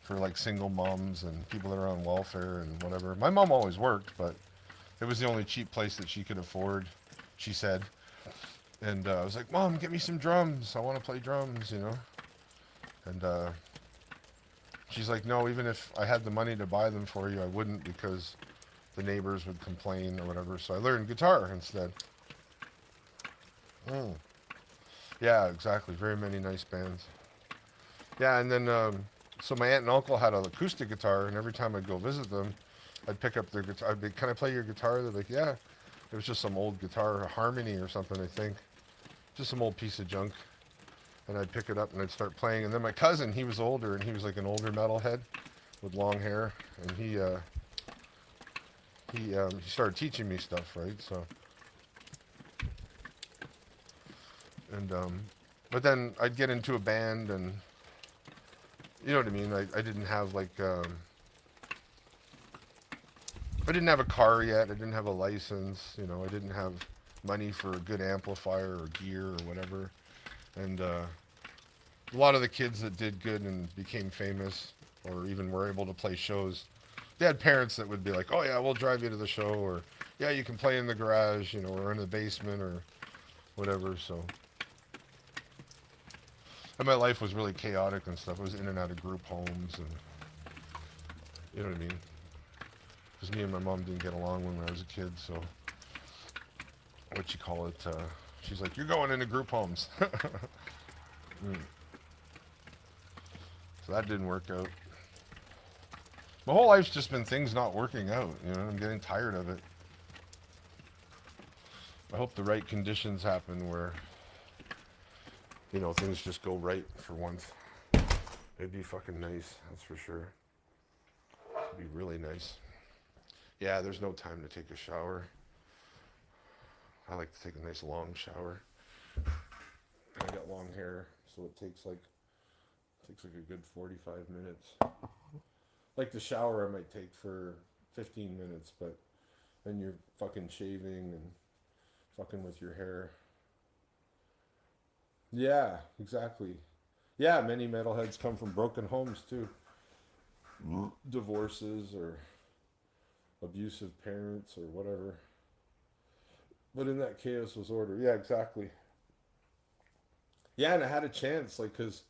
S1: for like single moms and people that are on welfare and whatever. My mom always worked, but it was the only cheap place that she could afford, she said. And I was like, "Mom, get me some drums. I want to play drums. And she's like, "No, even if I had the money to buy them for you, I wouldn't because the neighbors would complain or whatever." So I learned guitar instead. Mm. Yeah, exactly. Very many nice bands. Yeah, and then so my aunt and uncle had an acoustic guitar, and every time I'd go visit them, I'd pick up their guitar. I'd be, "Can I play your guitar?" They're like, "Yeah." It was just some old guitar, a Harmony or something, I think. Just some old piece of junk. And I'd pick it up and I'd start playing. And then my cousin, he was older, and he was like an older metalhead with long hair, and he started teaching me stuff, right? So and but then I'd get into a band, and you know what I mean. I didn't have like I didn't have a car yet. I didn't have a license. I didn't have money for a good amplifier or gear or whatever. And a lot of the kids that did good and became famous, or even were able to play shows, they had parents that would be like, "Oh yeah, we'll drive you to the show," or "Yeah, you can play in the garage, or in the basement or whatever." So, and my life was really chaotic and stuff. I was in and out of group homes, and you know what I mean. Because me and my mom didn't get along when I was a kid, so what you call it? She's like, "You're going into group homes." Mm. So that didn't work out. My whole life's just been things not working out. I'm getting tired of it. I hope the right conditions happen where, things just go right for once. It'd be fucking nice, that's for sure. It'd be really nice. Yeah, there's no time to take a shower. I like to take a nice long shower. I got long hair, so it takes like a good 45 minutes. Like the shower I might take for 15 minutes, but then you're fucking shaving and fucking with your hair. Yeah, exactly. Yeah, many metalheads come from broken homes too. Divorces or abusive parents or whatever. But in that chaos was order. Yeah, exactly. Yeah, and I had a chance, like, because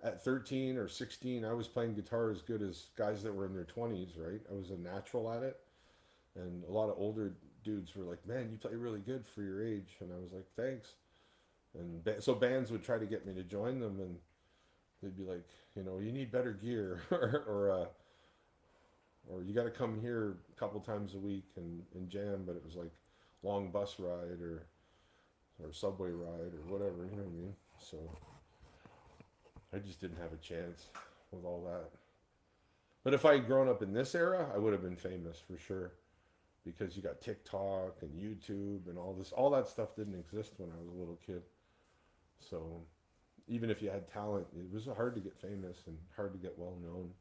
S1: at 13 or 16, I was playing guitar as good as guys that were in their 20s, right? I was a natural at it. And a lot of older dudes were like, man, you play really good for your age. And I was like, thanks. And so bands would try to get me to join them, and they'd be like, you need better gear, or you got to come here a couple times a week and jam. But it was like long bus ride or subway ride or whatever, you know what I mean? So I just didn't have a chance with all that. But if I had grown up in this era, I would have been famous for sure. Because you got TikTok and YouTube and all this, all that stuff didn't exist when I was a little kid. So even if you had talent, it was hard to get famous and hard to get well known.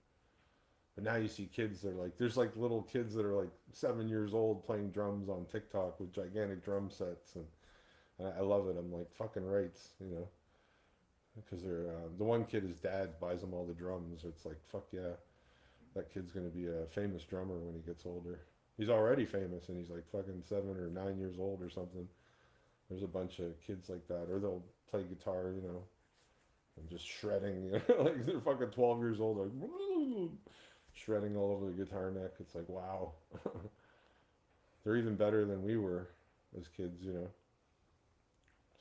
S1: But now you see kids that are like, there's like little kids that are like 7 years old playing drums on TikTok with gigantic drum sets, and I love it. I'm like, fucking rights. Because they're the one kid, his dad buys him all the drums. It's like, fuck yeah, that kid's gonna be a famous drummer when he gets older. He's already famous, and he's like fucking 7 or 9 years old or something. There's a bunch of kids like that, or they'll play guitar, and just shredding, like they're fucking 12 years old, like shredding all over the guitar neck. It's like, wow, they're even better than we were as kids.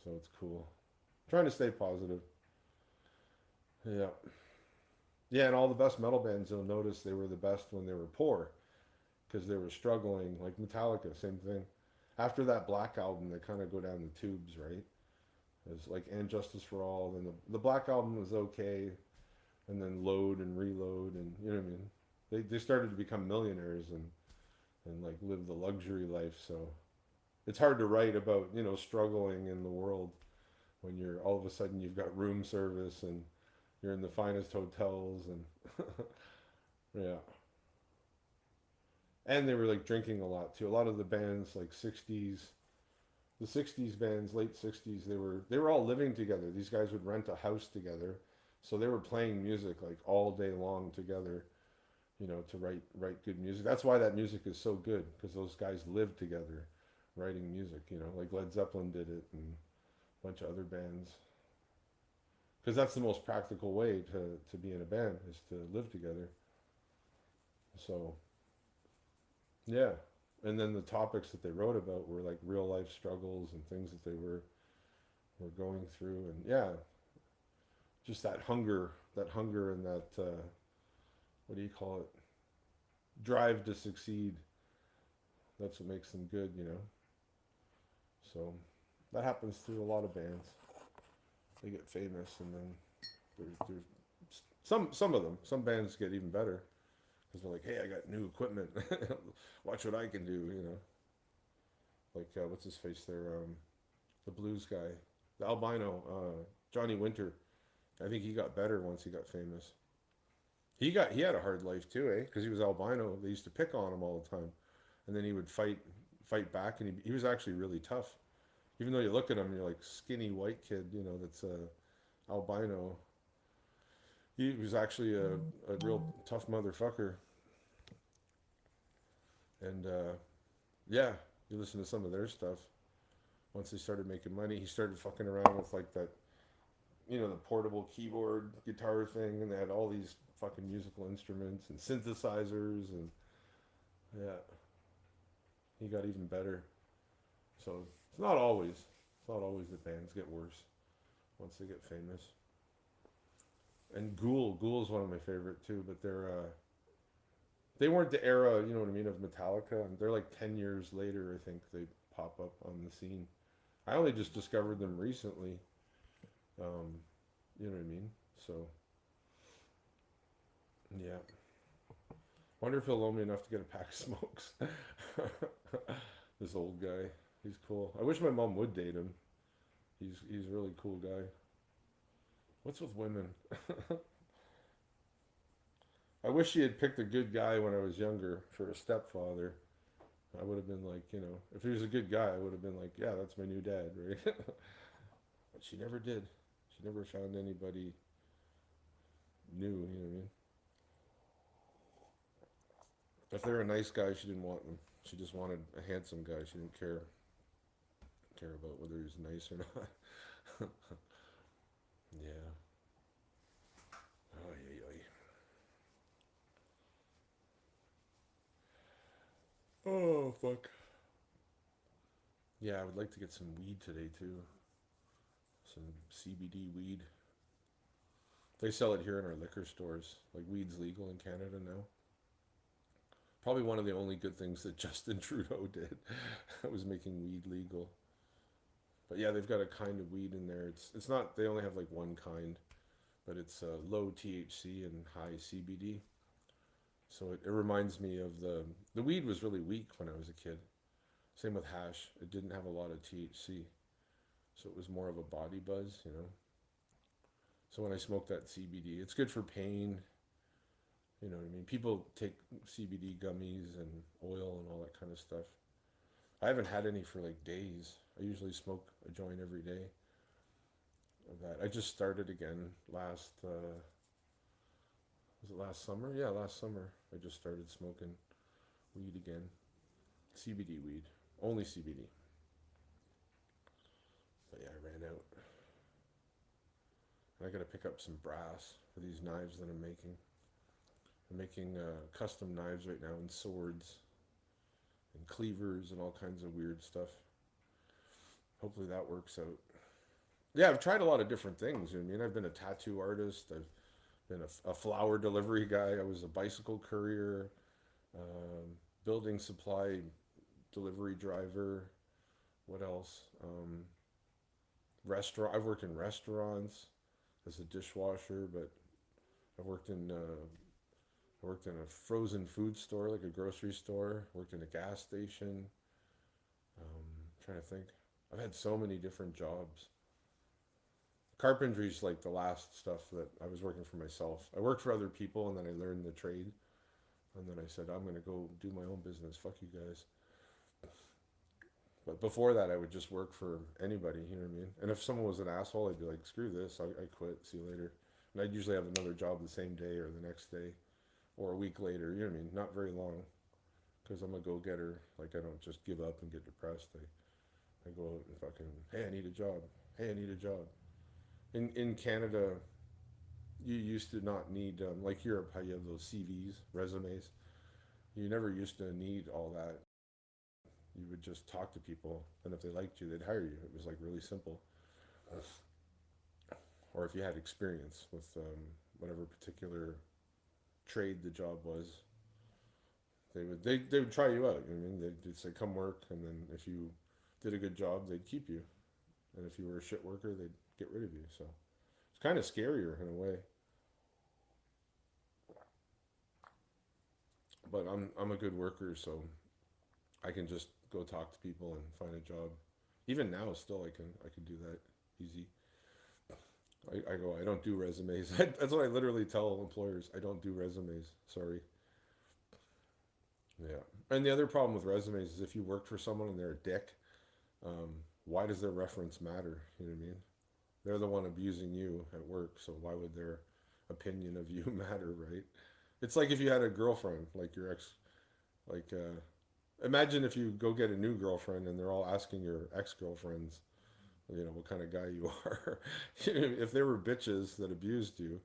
S1: So it's cool. Trying to stay positive. Yeah. Yeah, and all the best metal bands, you'll notice they were the best when they were poor because they were struggling. Like Metallica, same thing. After that Black album, they kind of go down the tubes, right? It's like And Justice for All. Then the Black album was okay, and then Load and Reload, and you know what I mean. They started to become millionaires and like live the luxury life. So it's hard to write about struggling in the world when you're all of a sudden you've got room service and you're in the finest hotels and yeah. And they were like drinking a lot too. A lot of the bands like 60s, the 60s bands, late 60s, they were all living together. These guys would rent a house together. So they were playing music like all day long together, to write good music. That's why that music is so good, because those guys lived together writing music, like Led Zeppelin did it and a bunch of other bands. Because that's the most practical way to be in a band, is to live together. So yeah, and then the topics that they wrote about were like real life struggles and things that they were going through, and yeah, just that hunger, and that what do you call it? Drive to succeed. That's what makes them good. So that happens through a lot of bands. They get famous, and then there's some of them. Some bands get even better because they're like, hey, I got new equipment. Watch what I can do. Like what's his face there? The blues guy, the albino, Johnny Winter. I think he got better once he got famous. He had a hard life too, eh? Because he was albino. They used to pick on him all the time, and then he would fight back, and he was actually really tough. Even though you look at him, you're like skinny white kid, that's albino. He was actually a real tough motherfucker, and yeah, you listen to some of their stuff. Once they started making money, he started fucking around with like that, the portable keyboard guitar thing, and they had all these fucking musical instruments and synthesizers, and yeah, he got even better. So it's not always that bands get worse once they get famous. And Ghoul is one of my favorite too, but they weren't the era, you know what I mean, of Metallica, and they're like 10 years later, I think they pop up on the scene. I only just discovered them recently. Um, you know what I mean? So yeah. Wonder if he'll loan me enough to get a pack of smokes. This old guy. He's cool. I wish my mom would date him. He's a really cool guy. What's with women? I wish she had picked a good guy when I was younger for a stepfather. I would have been like, if he was a good guy, I would have been like, yeah, that's my new dad, right? But she never did. She never found anybody new, you know what I mean? If they're a nice guy, she didn't want them. She just wanted a handsome guy. She didn't care about whether he's nice or not. Yeah. Oh, yeah, yeah. Oh, fuck. Yeah, I would like to get some weed today too. Some CBD weed. They sell it here in our liquor stores. Like weed's legal in Canada now. Probably one of the only good things that Justin Trudeau did was making weed legal. But yeah, they've got a kind of weed in there. It's not. They only have like one kind, but it's low THC and high CBD. So it reminds me of the weed was really weak when I was a kid. Same with hash. It didn't have a lot of THC, so it was more of a body buzz. So when I smoke that CBD, it's good for pain. You know what I mean? People take CBD gummies and oil and all that kind of stuff. I haven't had any for like days. I usually smoke a joint every day of that. I just started again last, was it last summer? Yeah, last summer. I just started smoking weed again. CBD weed. Only CBD. But yeah, I ran out. I gotta pick up some brass for these knives that I'm making. I'm making custom knives right now and swords and cleavers and all kinds of weird stuff. Hopefully that works out. Yeah, I've tried a lot of different things. I mean, I've been a tattoo artist. I've been a flower delivery guy. I was a bicycle courier, um, building supply delivery driver. What else? Restaurant. I've worked in restaurants as a dishwasher, but I worked in I worked in a frozen food store, like a grocery store. Worked in a gas station. Trying to think. I've had so many different jobs. Carpentry's like the last stuff that I was working for myself. I worked for other people and then I learned the trade. And then I said, I'm going to go do my own business. Fuck you guys. But before that, I would just work for anybody, you know what I mean? And if someone was an asshole, I'd be like, screw this, I quit, see you later. And I'd usually have another job the same day or the next day or a week later, you know what I mean? Not very long because I'm a go getter. Like, I don't just give up and get depressed. I go out and fucking, hey, I need a job. Hey, I need a job. In Canada, you used to not need, like Europe, how you have those CVs, resumes. You never used to need all that. You would just talk to people, and if they liked you, they'd hire you. It was like really simple. Or if you had experience with whatever particular trade the job was, they would try you out. You know what I mean? They'd say come work, and then if you did a good job, they'd keep you, and if you were a shit worker, they'd get rid of you. So it's kind of scarier in a way. But I'm a good worker, so I can just go talk to people and find a job. Even now, still I can do that easy. I go, I don't do resumes. That's what I literally tell employers. I don't do resumes. Sorry. Yeah. And the other problem with resumes is if you worked for someone and they're a dick, um, why does their reference matter? You know what I mean? They're the one abusing you at work, so why would their opinion of you matter, right? It's like if you had a girlfriend, like your ex, like imagine if you go get a new girlfriend and they're all asking your ex girlfriends, what kind of guy you are. If they were bitches that abused you,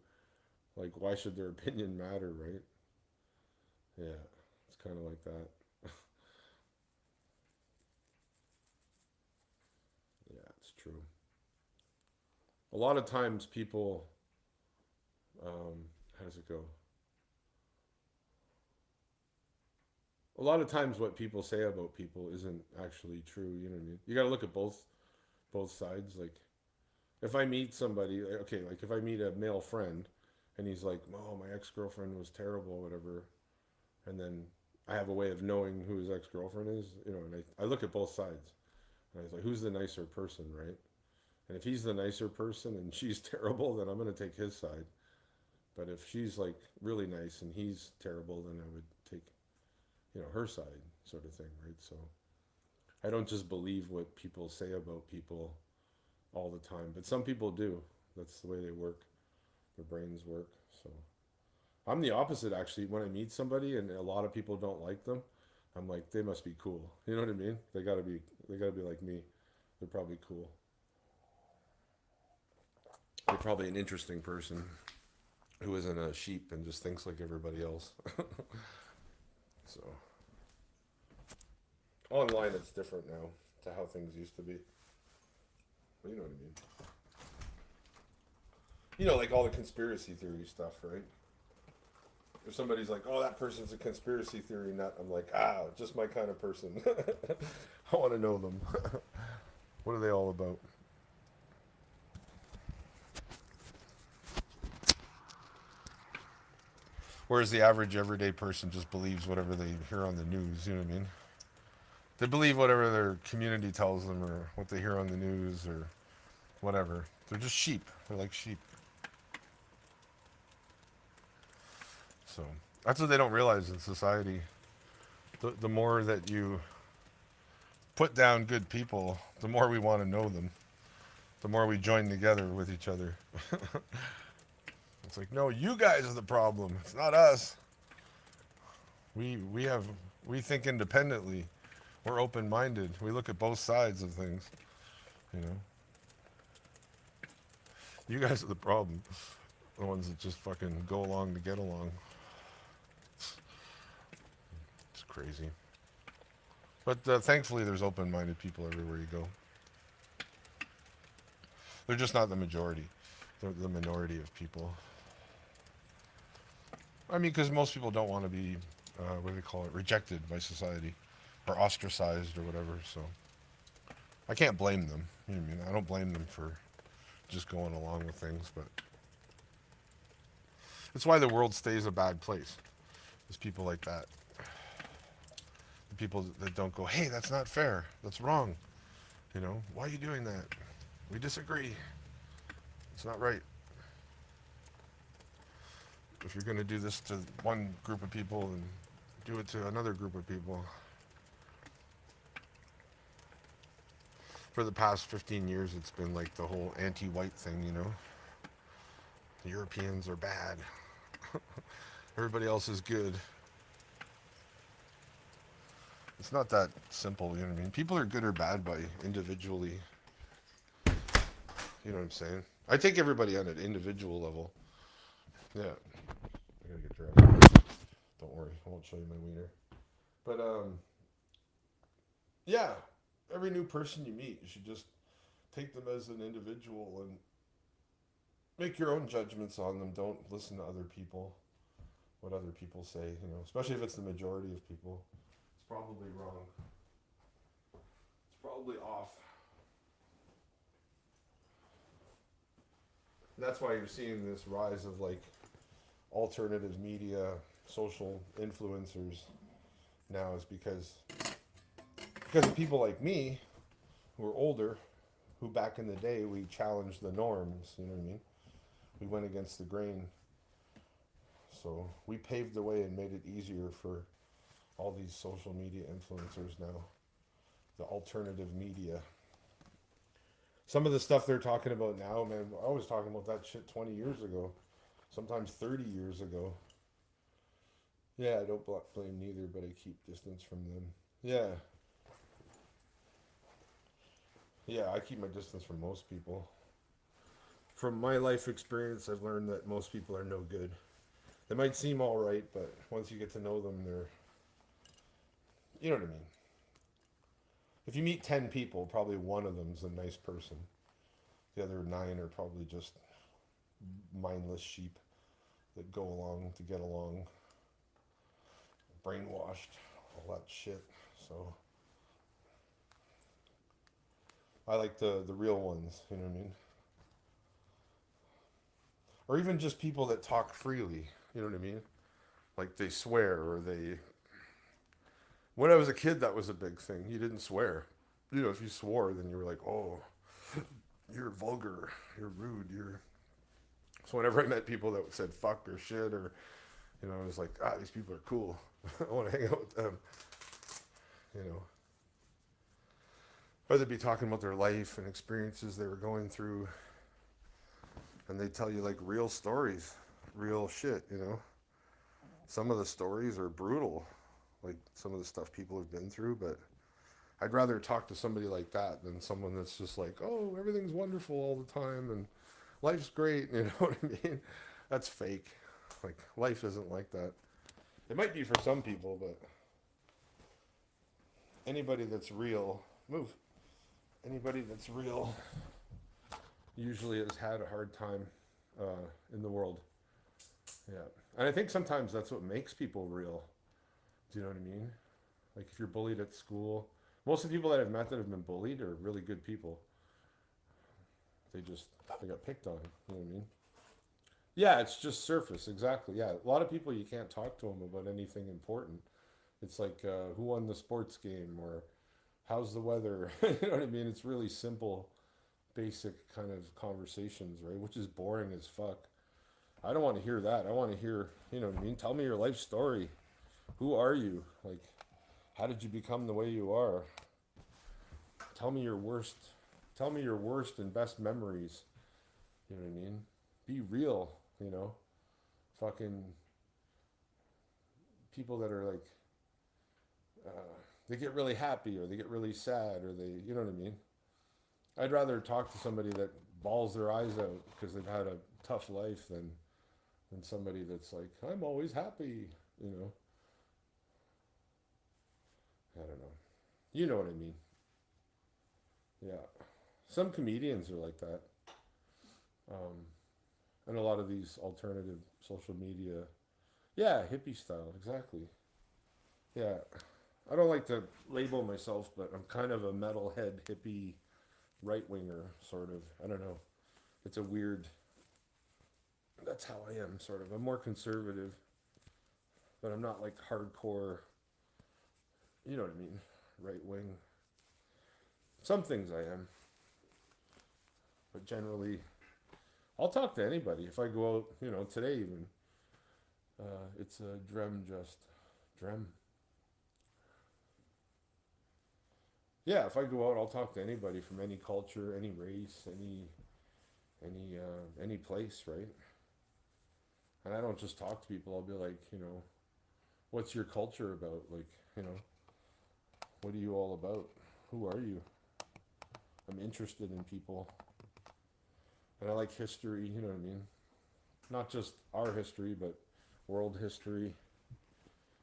S1: like why should their opinion matter, right? Yeah, it's kind of like that. Yeah, it's true. A lot of times people, how does it go? A lot of times what people say about people isn't actually true. You know what I mean? You got to look at both sides. Like if I meet somebody, okay, like if I meet a male friend, and he's like, "Oh, my ex girlfriend was terrible, whatever," and then I have a way of knowing who his ex girlfriend is, and I look at both sides. And I was like, who's the nicer person, right? And if he's the nicer person and she's terrible, then I'm going to take his side. But if she's like really nice and he's terrible, then I would take, her side, sort of thing, right? So I don't just believe what people say about people all the time, but some people do. That's the way they work. Their brains work. So I'm the opposite actually. When I meet somebody and a lot of people don't like them, I'm like, they must be cool. You know what I mean? They gotta be like me. They're probably cool. They're probably an interesting person who isn't a sheep and just thinks like everybody else. So online it's different now to how things used to be. Well, you know what I mean. Like all the conspiracy theory stuff, right? If somebody's like, "Oh, that person's a conspiracy theory nut," I'm like, just my kind of person. I want to know them. What are they all about? Whereas the average everyday person just believes whatever they hear on the news. You know what I mean? They believe whatever their community tells them or what they hear on the news or whatever. They're just sheep. They're like sheep. So that's what they don't realize in society. The more that you put down good people, the more we want to know them. The more we join together with each other. It's like, no, you guys are the problem. It's not us. We have we think independently. We're open minded. We look at both sides of things. You know, you guys are the problem. The ones that just fucking go along to get along. It's crazy. But thankfully, there's open minded people everywhere you go. They're just not the majority. They're the minority of people. I mean, because most people don't want to be, what do they call it, rejected by society or ostracized or whatever. So I can't blame them. You know what I mean? I don't blame them for just going along with things, but it's why the world stays a bad place. There's people like that. The people that don't go, hey, that's not fair. That's wrong. Why are you doing that? We disagree. It's not right. If you're going to do this to one group of people, then do it to another group of people. For the past 15 years, it's been like the whole anti-white thing. The Europeans are bad. Everybody else is good. It's not that simple, you know what I mean? People are good or bad by individually. You know what I'm saying? I take everybody on an individual level. Yeah. I gotta get dressed. Don't worry, I won't show you my wiener. But yeah, every new person you meet, you should just take them as an individual and make your own judgments on them. Don't listen to other people, what other people say, especially if it's the majority of people. It's probably wrong. It's probably off. And that's why you're seeing this rise of like alternative media, social influencers now is because of people like me who are older, who back in the day we challenged the norms, you know what I mean? We went against the grain. So we paved the way and made it easier for all these social media influencers now. The alternative media. Some of the stuff they're talking about now, man, I was talking about that shit 20 years ago. Sometimes 30 years ago. Yeah, I don't blame neither, but I keep distance from them. Yeah. Yeah, I keep my distance from most people. From my life experience, I've learned that most people are no good. They might seem all right, but once you get to know them, they're. You know what I mean? If you meet 10 people, probably one of them's a nice person. The other 9 are probably just mindless sheep that go along to get along, brainwashed, all that shit. So I like the real ones, you know what I mean? Or even just people that talk freely, you know what I mean? Like they swear or they. When I was a kid, that was a big thing. You didn't swear. If you swore, then you were like, oh, you're vulgar, you're rude, you're. So whenever I met people that said fuck or shit or, I was like, these people are cool. I want to hang out with them, you know. Or they'd be talking about their life and experiences they were going through, and they tell you like real stories, real shit. Some of the stories are brutal, like some of the stuff people have been through, but I'd rather talk to somebody like that than someone that's just like, oh, everything's wonderful all the time and life's great. You know what I mean? That's fake. Like, life isn't like that. It might be for some people, but anybody that's real, move. Anybody that's real usually has had a hard time in the world. Yeah. And I think sometimes that's what makes people real. Do you know what I mean? Like, if you're bullied at school, most of the people that I've met that have been bullied are really good people. They got picked on. You know what I mean? Yeah, it's just surface, exactly. Yeah, a lot of people you can't talk to them about anything important. It's like who won the sports game or how's the weather. You know what I mean? It's really simple, basic kind of conversations, right? Which is boring as fuck. I don't want to hear that. I want to hear, you know what I mean? Tell me your life story. Who are you? Like, how did you become the way you are? Tell me your worst. Tell me your worst and best memories. You know what I mean? Be real. You know, fucking people that are like, they get really happy or they get really sad or they, you know what I mean? I'd rather talk to somebody that bawls their eyes out because they've had a tough life than somebody that's like, I'm always happy. You know, I don't know. You know what I mean? Yeah. Some comedians are like that. Um, and a lot of these alternative social media. Yeah, hippie style, exactly. Yeah. I don't like to label myself, but I'm kind of a metalhead hippie right winger, sort of. I don't know. It's a weird. That's how I am, sort of. I'm more conservative, but I'm not like hardcore. You know what I mean? Right wing. Some things I am, but generally, I'll talk to anybody. If I go out, today even, it's a Drem just. Drem. Yeah, if I go out, I'll talk to anybody from any culture, any race, any place, right? And I don't just talk to people. I'll be like, what's your culture about? Like, what are you all about? Who are you? I'm interested in people, and I like history. You know what I mean? Not just our history, but world history.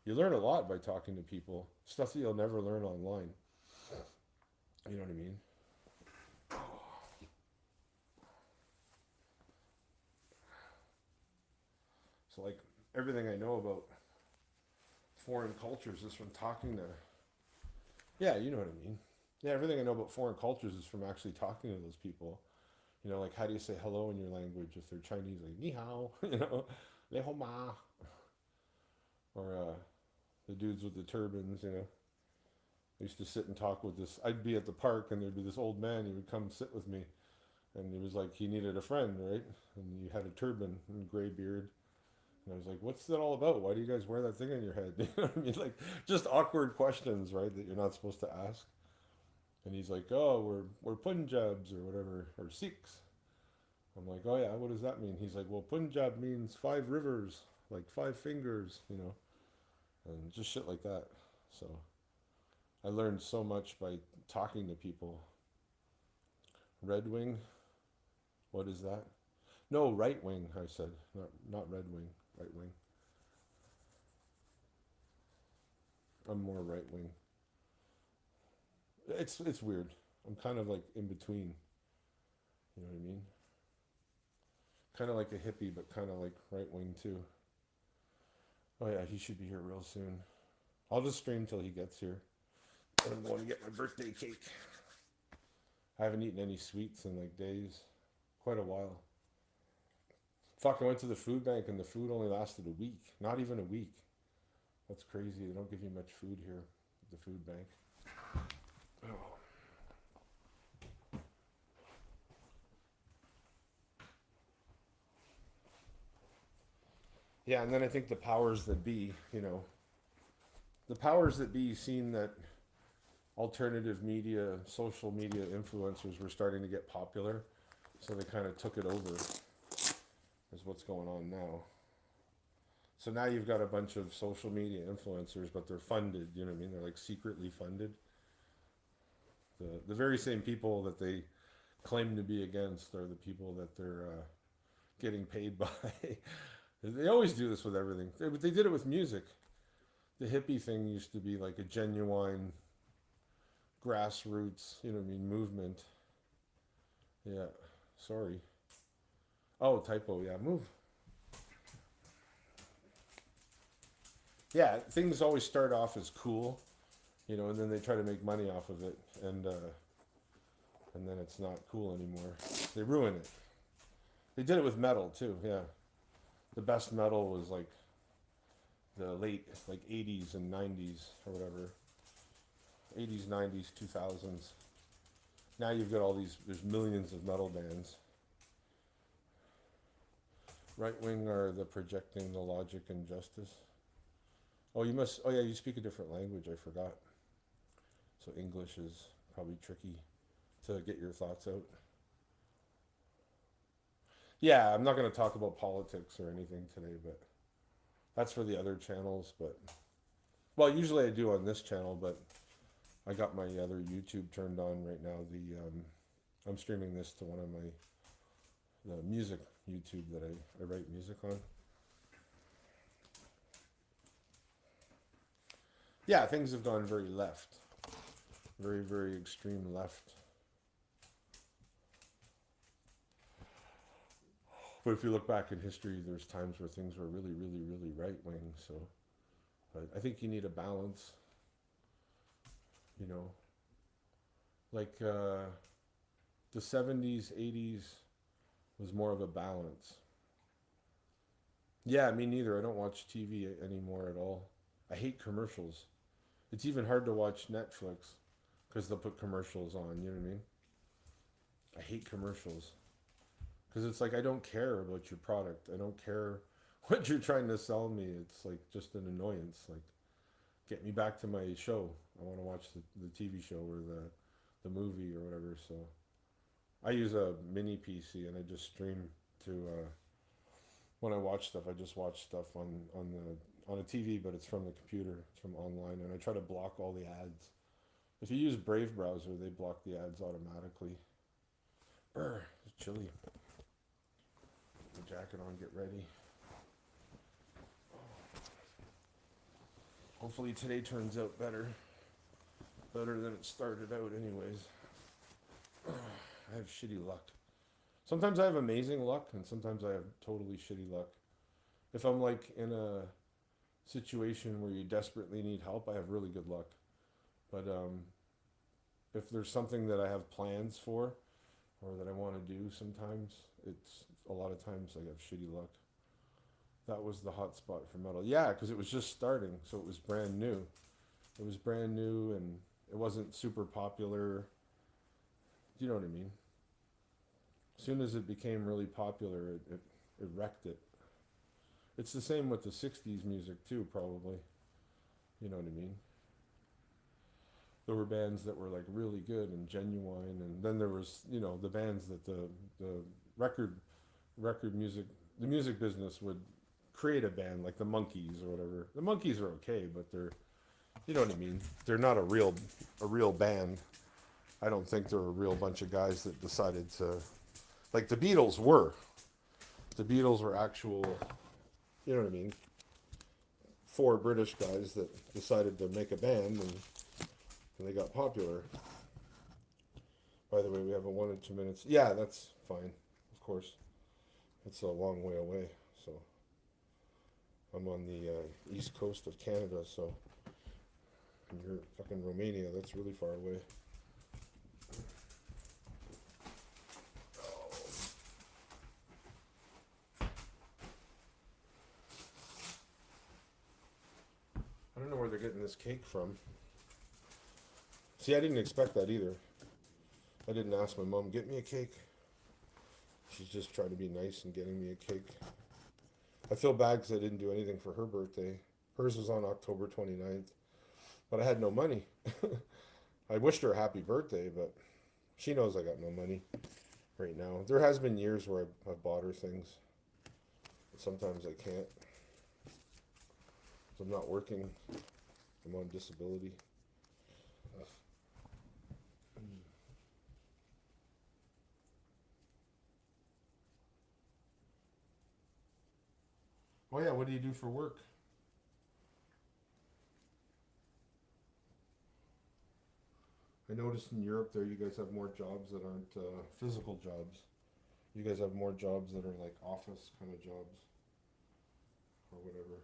S1: You learn a lot by talking to people. Stuff that you'll never learn online. You know what I mean? So, like, everything I know about foreign cultures is from talking to. Yeah, you know what I mean. Yeah, everything I know about foreign cultures is from actually talking to those people. Like, how do you say hello in your language if they're Chinese? Like, ni hao, le hou ma. Or the dudes with the turbans. I used to sit and talk with this. I'd be at the park and there'd be this old man. He would come sit with me. And he was like, he needed a friend, right? And he had a turban and gray beard. And I was like, what's that all about? Why do you guys wear that thing on your head? You know what I mean? Like, just awkward questions, right? That you're not supposed to ask. And he's like, oh, we're Punjabs or whatever, or Sikhs. I'm like, oh yeah, what does that mean? He's like, well, Punjab means 5 rivers, like 5 fingers. And just shit like that. So I learned so much by talking to people. Red Wing, what is that? No, right wing, I said. Not Red Wing, right wing. I'm more right wing. It's weird. I'm kind of like in between. You know what I mean? Kind of like a hippie, but kind of like right wing too. Oh yeah, he should be here real soon. I'll just stream till he gets here. And I'm going to get my birthday cake. I haven't eaten any sweets in like days. Quite a while. Fuck, I went to the food bank and the food only lasted a week. Not even a week. That's crazy. They don't give you much food here at the food bank. Oh. Yeah, and then I think the powers that be, you know, the powers that be seen that alternative media, social media influencers were starting to get popular, so they kind of took it over, is what's going on now. So now you've got a bunch of social media influencers, but they're funded, you know what I mean? They're like secretly funded. The very same people that they claim to be against are the people that they're getting paid by. They always do this with everything. They did it with music. The hippie thing used to be like a genuine grassroots, you know what I mean, movement. Yeah, sorry. Oh, typo, yeah, move. Yeah, things always start off as cool, you know, and then they try to make money off of it, and then it's not cool anymore. They ruin it. They did it with metal too. Yeah, the best metal was like the late like 80s and 90s or whatever. 80s, 90s, 2000s. Now you've got all these. There's millions of metal bands. Right wing are the projecting the logic and justice. Oh, you must. Oh, yeah, you speak a different language. I forgot. So English is probably tricky to get your thoughts out. Yeah, I'm not going to talk about politics or anything today, but that's for the other channels. But well, usually I do on this channel, but I got my other YouTube turned on right now. I'm streaming this to one of my the music YouTube that I write music on. Yeah, things have gone very left, very very extreme left. But if you look back in history, there's times where things were really really really right wing. So, but I think you need a balance. You know, like the '70s, '80s was more of a balance. Yeah, me neither. I don't watch TV anymore at all. I hate commercials. It's even hard to watch Netflix because they'll put commercials on. You know what I mean? I hate commercials because it's like I don't care about your product. I don't care what you're trying to sell me. It's like just an annoyance. Like get me back to my show. I want to watch the TV show or the movie or whatever. So I use a mini PC and I just stream to when I watch stuff. I just watch stuff on a TV, but it's from the computer. It's from online, and I try to block all the ads. If you use Brave browser, they block the ads automatically. Brr, it's chilly. Put the jacket on. Get ready. Hopefully today turns out better than it started out, anyways. I have shitty luck. Sometimes I have amazing luck, and sometimes I have totally shitty luck. If I'm like in a situation where you desperately need help, I have really good luck. But if there's something that I have plans for or that I want to do, sometimes it's a lot of times I have shitty luck. That was the hot spot for metal. Yeah, because it was just starting, so it was brand new. It was brand new, and it wasn't super popular. Do you know what I mean? As soon as it became really popular, it wrecked it. It's the same with the 60s music too, probably. You know what I mean? There were bands that were like really good and genuine, and then there was, you know, the bands that the record record music the music business would create a band like the Monkees or whatever. The Monkees are okay, but they're, you know what I mean? They're not a real band. I don't think they're a real bunch of guys that decided to, like the Beatles were. The Beatles were actual, you know what I mean? Four British guys that decided to make a band, and they got popular. By the way, we have a 1 or 2 minutes. Yeah, that's fine. Of course, it's a long way away. So I'm on the east coast of Canada. So and you're fucking Romania. That's really far away. I don't know where they're getting this cake from. See, I didn't expect that either. I didn't ask my mom, get me a cake. She's just trying to be nice and getting me a cake. I feel bad because I didn't do anything for her birthday. Hers was on October 29th, but I had no money. I wished her a happy birthday, but she knows I got no money right now. There has been years where I've bought her things, but sometimes I can't. I'm not working. I'm on disability. Oh yeah, what do you do for work? I noticed in Europe there you guys have more jobs that aren't physical jobs. You guys have more jobs that are like office kind of jobs or whatever.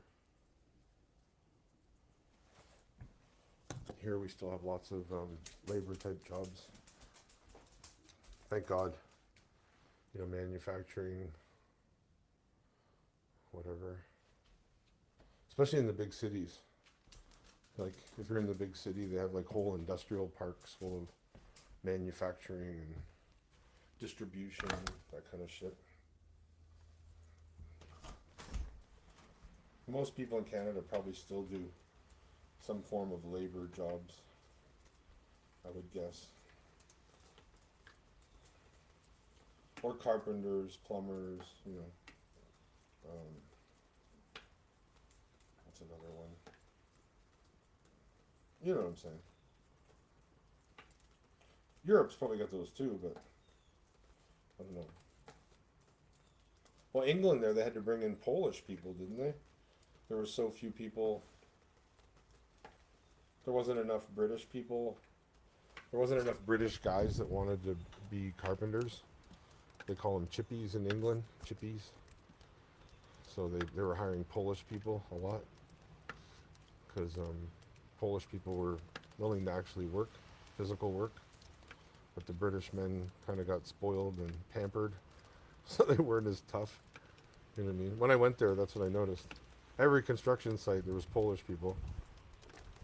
S1: Here we still have lots of labor type jobs. Thank God. You know, manufacturing, whatever. Especially in the big cities. Like if you're in the big city, they have like whole industrial parks full of manufacturing and distribution, that kind of shit. Most people in Canada probably still do some form of labor jobs, I would guess. Or carpenters, plumbers, you know. What's another one? You know what I'm saying. Europe's probably got those too, but I don't know. Well, England there, they had to bring in Polish people, didn't they? There were so few people. There wasn't enough British people. There wasn't enough British guys that wanted to be carpenters. They call them chippies in England, chippies. So they were hiring Polish people a lot because Polish people were willing to actually work, physical work. But the British men kind of got spoiled and pampered, so they weren't as tough. You know what I mean? When I went there, that's what I noticed. Every construction site, there was Polish people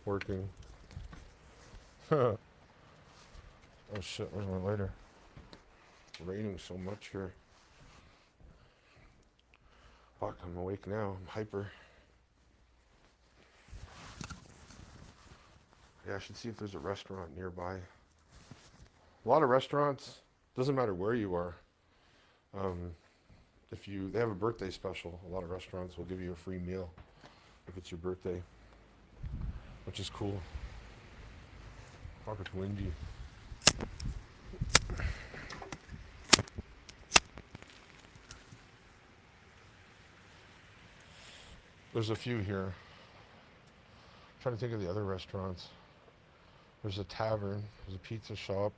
S1: working. Oh shit, where's my lighter? It's raining so much here. Fuck, I'm awake now. I'm hyper. Yeah, I should see if there's a restaurant nearby. A lot of restaurants, doesn't matter where you are. They have a birthday special, a lot of restaurants will give you a free meal if it's your birthday, which is cool. Fuck, it's windy. There's a few here. I'm trying to think of the other restaurants. There's a tavern, there's a pizza shop.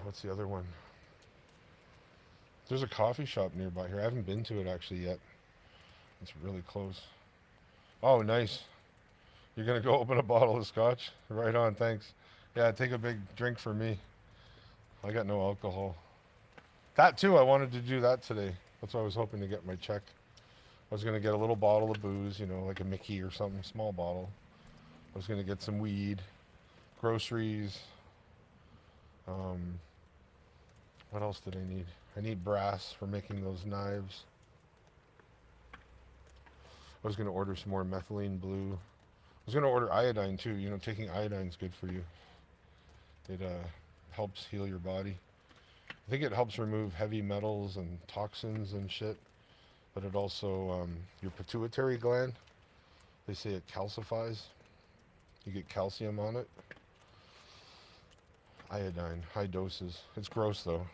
S1: What's the other one? There's a coffee shop nearby here. I haven't been to it actually yet. It's really close. Oh, nice. You're going to go open a bottle of scotch? Right on, thanks. Yeah, take a big drink for me. I got no alcohol. That too, I wanted to do that today. That's why I was hoping to get my check. I was going to get a little bottle of booze, you know, like a Mickey or something, small bottle. I was going to get some weed, groceries. What else did I need? I need brass for making those knives. I was going to order some more methylene blue. I was going to order iodine too. You know, taking iodine is good for you. It helps heal your body. I think it helps remove heavy metals and toxins and shit. But it also, your pituitary gland, they say it calcifies. You get calcium on it. Iodine, high doses. It's gross though.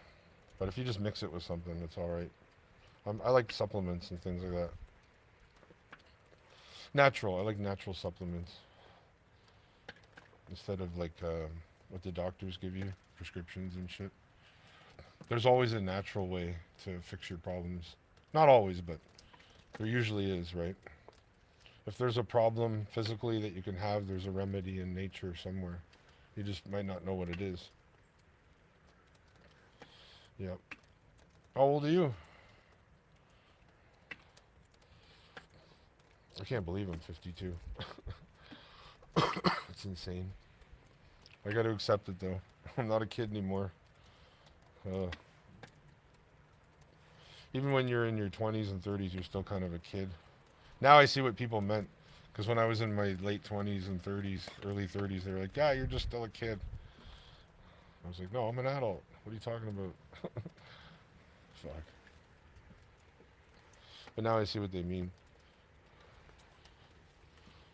S1: But if you just mix it with something, it's alright. I like supplements and things like that. Natural. I like natural supplements. Instead of like what the doctors give you, prescriptions and shit. There's always a natural way to fix your problems. Not always, but there usually is, right? If there's a problem physically that you can have, there's a remedy in nature somewhere. You just might not know what it is. Yep. How old are you? I can't believe I'm 52. It's insane. I got to accept it though. I'm not a kid anymore. Even when you're in your 20s and 30s, you're still kind of a kid. Now I see what people meant. Because when I was in my late 20s and 30s, early 30s, they were like, yeah, you're just still a kid. I was like, no, I'm an adult. What are you talking about? Fuck. But now I see what they mean.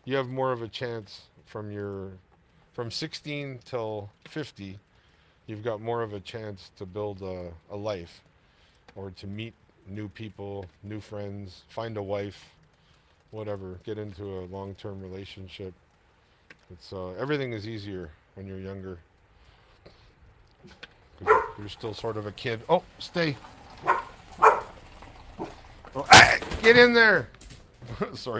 S1: You have more of a chance from 16 till 50, you've got more of a chance to build a life or to meet new people, new friends, find a wife, whatever, get into a long-term relationship. It's everything is easier when you're younger. You're still sort of a kid. Oh, stay. Oh, ah, get in there. Sorry.